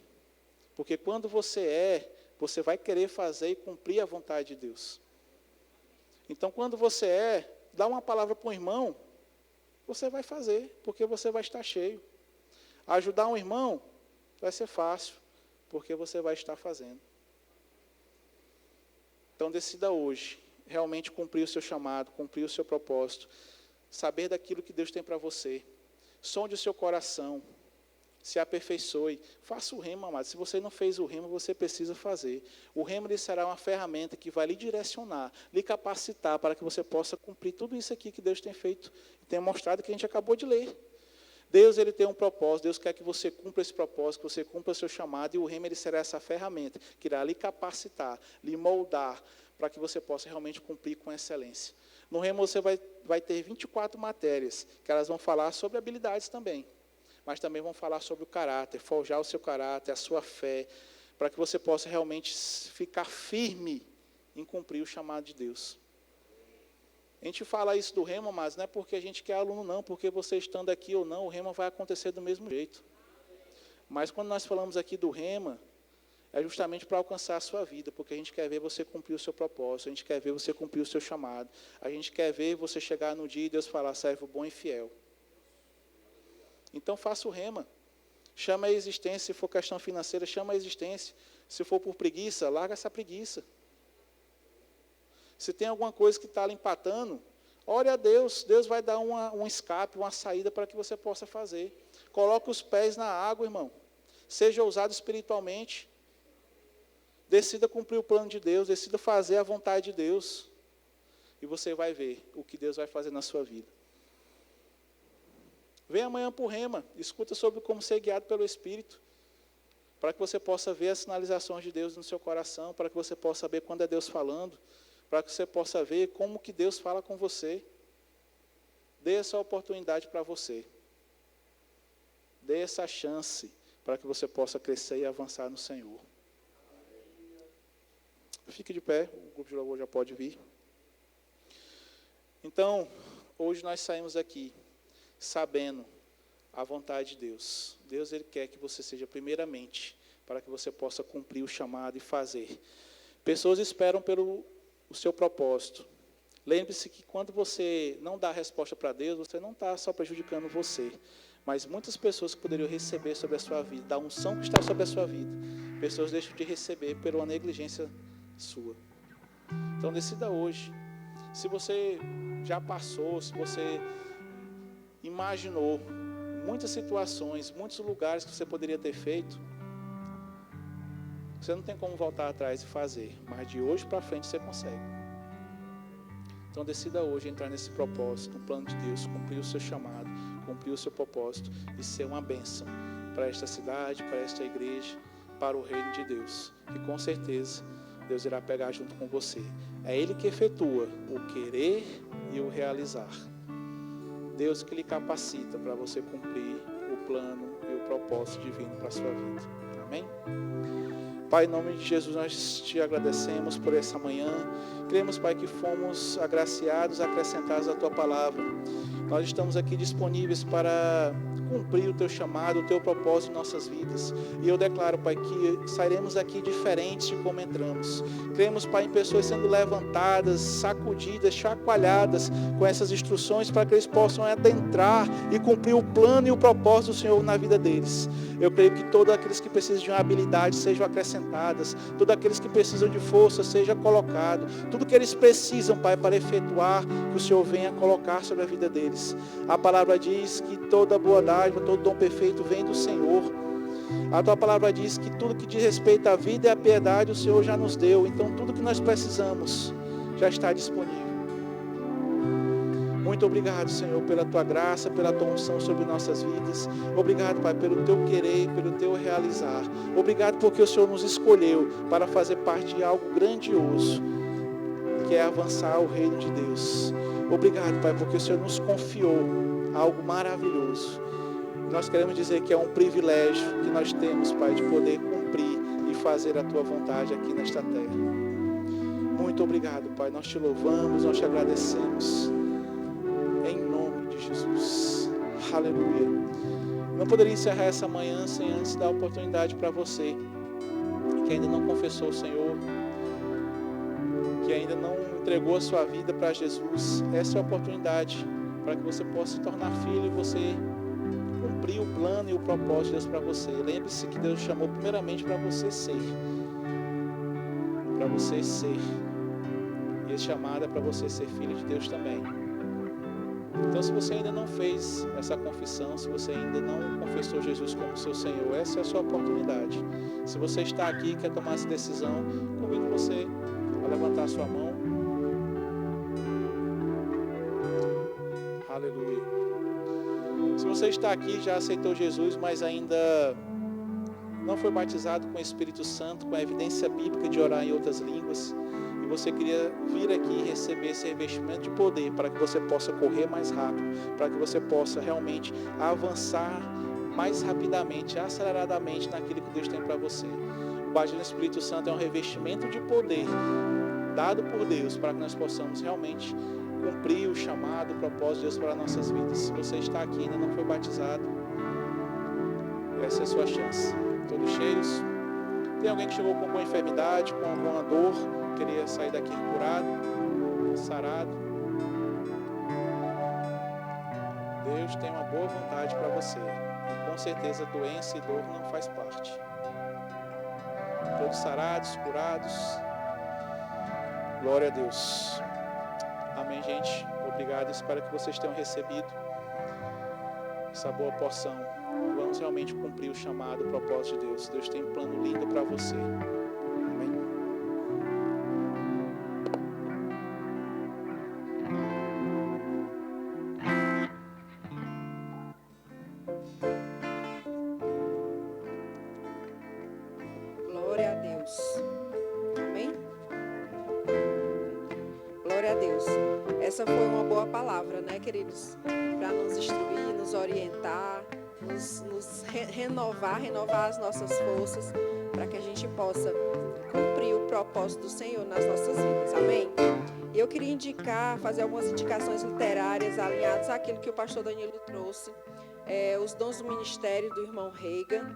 Porque quando você vai querer fazer e cumprir a vontade de Deus. Então quando você dá uma palavra para um irmão, você vai fazer, porque você vai estar cheio. Ajudar um irmão vai ser fácil, porque você vai estar fazendo. Então decida hoje, realmente cumprir o seu chamado, cumprir o seu propósito, saber daquilo que Deus tem para você. Sonde o seu coração, se aperfeiçoe, faça o rema, amado. Se você não fez o rema, você precisa fazer. O rema ele será uma ferramenta que vai lhe direcionar, lhe capacitar para que você possa cumprir tudo isso aqui que Deus tem feito, tem mostrado que a gente acabou de ler. Deus ele tem um propósito, Deus quer que você cumpra esse propósito, que você cumpra o seu chamado, e o rema ele será essa ferramenta que irá lhe capacitar, lhe moldar, para que você possa realmente cumprir com excelência. No rema você vai ter 24 matérias, que elas vão falar sobre habilidades também. Mas também vão falar sobre o caráter, forjar o seu caráter, a sua fé, para que você possa realmente ficar firme em cumprir o chamado de Deus. A gente fala isso do rema, mas não é porque a gente quer aluno, não, porque você estando aqui ou não, o rema vai acontecer do mesmo jeito. Mas quando nós falamos aqui do rema, é justamente para alcançar a sua vida, porque a gente quer ver você cumprir o seu propósito, a gente quer ver você cumprir o seu chamado, a gente quer ver você chegar no dia e Deus falar, servo bom e fiel. Então faça o rema, chama a existência, se for questão financeira, chama a existência, se for por preguiça, larga essa preguiça. Se tem alguma coisa que está lhe empatando, ore a Deus, Deus vai dar um escape, uma saída para que você possa fazer. Coloque os pés na água, irmão, seja ousado espiritualmente, decida cumprir o plano de Deus, decida fazer a vontade de Deus, e você vai ver o que Deus vai fazer na sua vida. Vem amanhã para o rema, escuta sobre como ser guiado pelo Espírito, para que você possa ver as sinalizações de Deus no seu coração, para que você possa saber quando é Deus falando, para que você possa ver como que Deus fala com você. Dê essa oportunidade para você. Dê essa chance para que você possa crescer e avançar no Senhor. Fique de pé, o grupo de louvor já pode vir. Então, hoje nós saímos aqui sabendo a vontade de Deus. Deus ele quer que você seja primeiramente, para que você possa cumprir o chamado e fazer. Pessoas esperam pelo o seu propósito. Lembre-se que quando você não dá a resposta para Deus, você não está só prejudicando você, mas muitas pessoas que poderiam receber sobre a sua vida, da unção que está sobre a sua vida, pessoas deixam de receber por uma negligência sua. Então decida hoje. Se você já passou, se você imaginou muitas situações, muitos lugares que você poderia ter feito, você não tem como voltar atrás e fazer, mas de hoje para frente você consegue. Então decida hoje entrar nesse propósito, no plano de Deus, cumprir o seu chamado, cumprir o seu propósito e ser uma bênção para esta cidade, para esta igreja, para o reino de Deus, que com certeza Deus irá pegar junto com você. É Ele que efetua o querer e o realizar. Deus que lhe capacita para você cumprir o plano e o propósito divino para a sua vida. Amém? Pai, em nome de Jesus, nós te agradecemos por essa manhã. Cremos, Pai, que fomos agraciados, acrescentados à Tua palavra. Nós estamos aqui disponíveis para cumprir o Teu chamado, o Teu propósito em nossas vidas. E eu declaro, Pai, que sairemos aqui diferentes de como entramos. Cremos, Pai, em pessoas sendo levantadas, sacudidas, chacoalhadas com essas instruções para que eles possam adentrar e cumprir o plano e o propósito do Senhor na vida deles. Eu creio que todos aqueles que precisam de uma habilidade sejam acrescentadas, todos aqueles que precisam de força seja colocado, tudo que eles precisam, Pai, para efetuar, que o Senhor venha colocar sobre a vida deles. deles. A palavra diz que toda boa dádiva, todo dom perfeito vem do Senhor. A tua palavra diz que tudo que diz respeito à vida e à piedade o Senhor já nos deu. Então tudo que nós precisamos já está disponível. Muito obrigado, Senhor, pela tua graça, pela tua unção sobre nossas vidas. Obrigado, Pai, pelo teu querer, pelo teu realizar. Obrigado porque o Senhor nos escolheu para fazer parte de algo grandioso, que é avançar o reino de Deus. Obrigado, Pai, porque o Senhor nos confiou algo maravilhoso. Nós queremos dizer que é um privilégio que nós temos, Pai, de poder cumprir e fazer a tua vontade aqui nesta terra. Muito obrigado, Pai. Nós te louvamos, nós te agradecemos. Em nome de Jesus. Aleluia. Não poderia encerrar essa manhã sem antes dar a oportunidade para você que ainda não confessou o Senhor, que ainda não entregou a sua vida para Jesus. Essa é a oportunidade para que você possa se tornar filho e você cumprir o plano e o propósito de Deus para você. Lembre-se que Deus chamou primeiramente para você ser. Para você ser. E esse chamado é para você ser filho de Deus também. Então, se você ainda não fez essa confissão, se você ainda não confessou Jesus como seu Senhor, essa é a sua oportunidade. Se você está aqui e quer tomar essa decisão, convido você a levantar a sua mão. Aleluia. Se você está aqui e já aceitou Jesus, mas ainda não foi batizado com o Espírito Santo, com a evidência bíblica de orar em outras línguas, você queria vir aqui e receber esse revestimento de poder para que você possa correr mais rápido, para que você possa realmente avançar mais rapidamente, aceleradamente naquilo que Deus tem para você. O batismo no Espírito Santo é um revestimento de poder dado por Deus para que nós possamos realmente cumprir o chamado, o propósito de Deus para nossas vidas. Se você está aqui e ainda não foi batizado, essa é a sua chance. Todos cheios? Tem alguém que chegou com alguma enfermidade, com alguma dor, queria sair daqui curado, sarado? Deus tem uma boa vontade para você. E com certeza doença e dor não faz parte. Todos sarados, curados. Glória a Deus. Amém, gente. Obrigado. Espero que vocês tenham recebido essa boa porção. Vamos realmente cumprir o chamado, o propósito de Deus. Deus tem um plano lindo para você. Amém. Glória a Deus. Amém? Glória a Deus. Essa foi uma boa palavra, né, queridos? Para nos instruir, nos orientar, nos renovar as nossas forças, para que a gente possa cumprir o propósito do Senhor nas nossas vidas. Amém? E eu queria fazer algumas indicações literárias alinhadas àquilo que o pastor Danilo trouxe. Os Dons do Ministério, do irmão Reagan.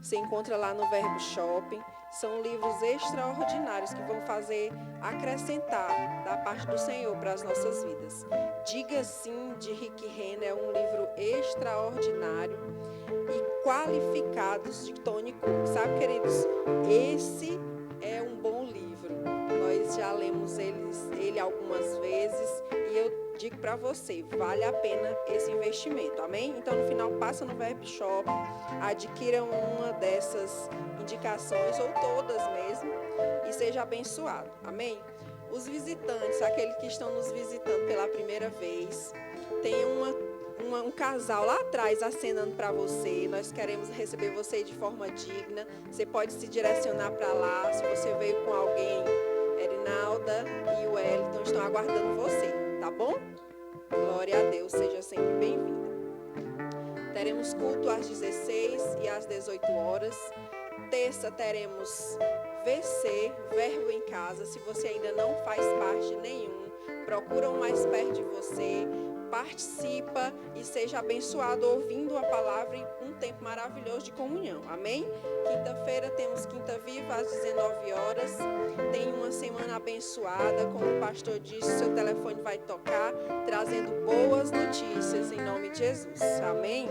Se encontra lá no Verbo Shopping. São livros extraordinários que vão acrescentar da parte do Senhor para as nossas vidas. Diga Sim, de Rick Renner, é um livro extraordinário. E Qualificados, de Tony Cook. Sabe, queridos, esse é um bom livro. Nós já lemos ele algumas vezes e eu digo para você, vale a pena esse investimento, amém? Então, no final, passa no Verbo Shopping, adquira uma dessas indicações, ou todas mesmo, e seja abençoado, amém? Os visitantes, aqueles que estão nos visitando pela primeira vez, tem um casal lá atrás acenando para você. Nós queremos receber você de forma digna. Você pode se direcionar para lá. Se você veio com alguém, Erinalda e o Wellington estão aguardando você, tá bom? Glória a Deus, seja sempre bem-vinda. Teremos culto às 16 e às 18 horas. Terça teremos VC, Verbo em Casa. Se você ainda não faz parte nenhum, procura um mais perto de você. Participa e seja abençoado ouvindo a palavra e um tempo maravilhoso de comunhão, amém? Quinta-feira temos Quinta Viva às 19 horas. Tem uma semana abençoada, como o pastor disse, seu telefone vai tocar, trazendo boas notícias em nome de Jesus, amém?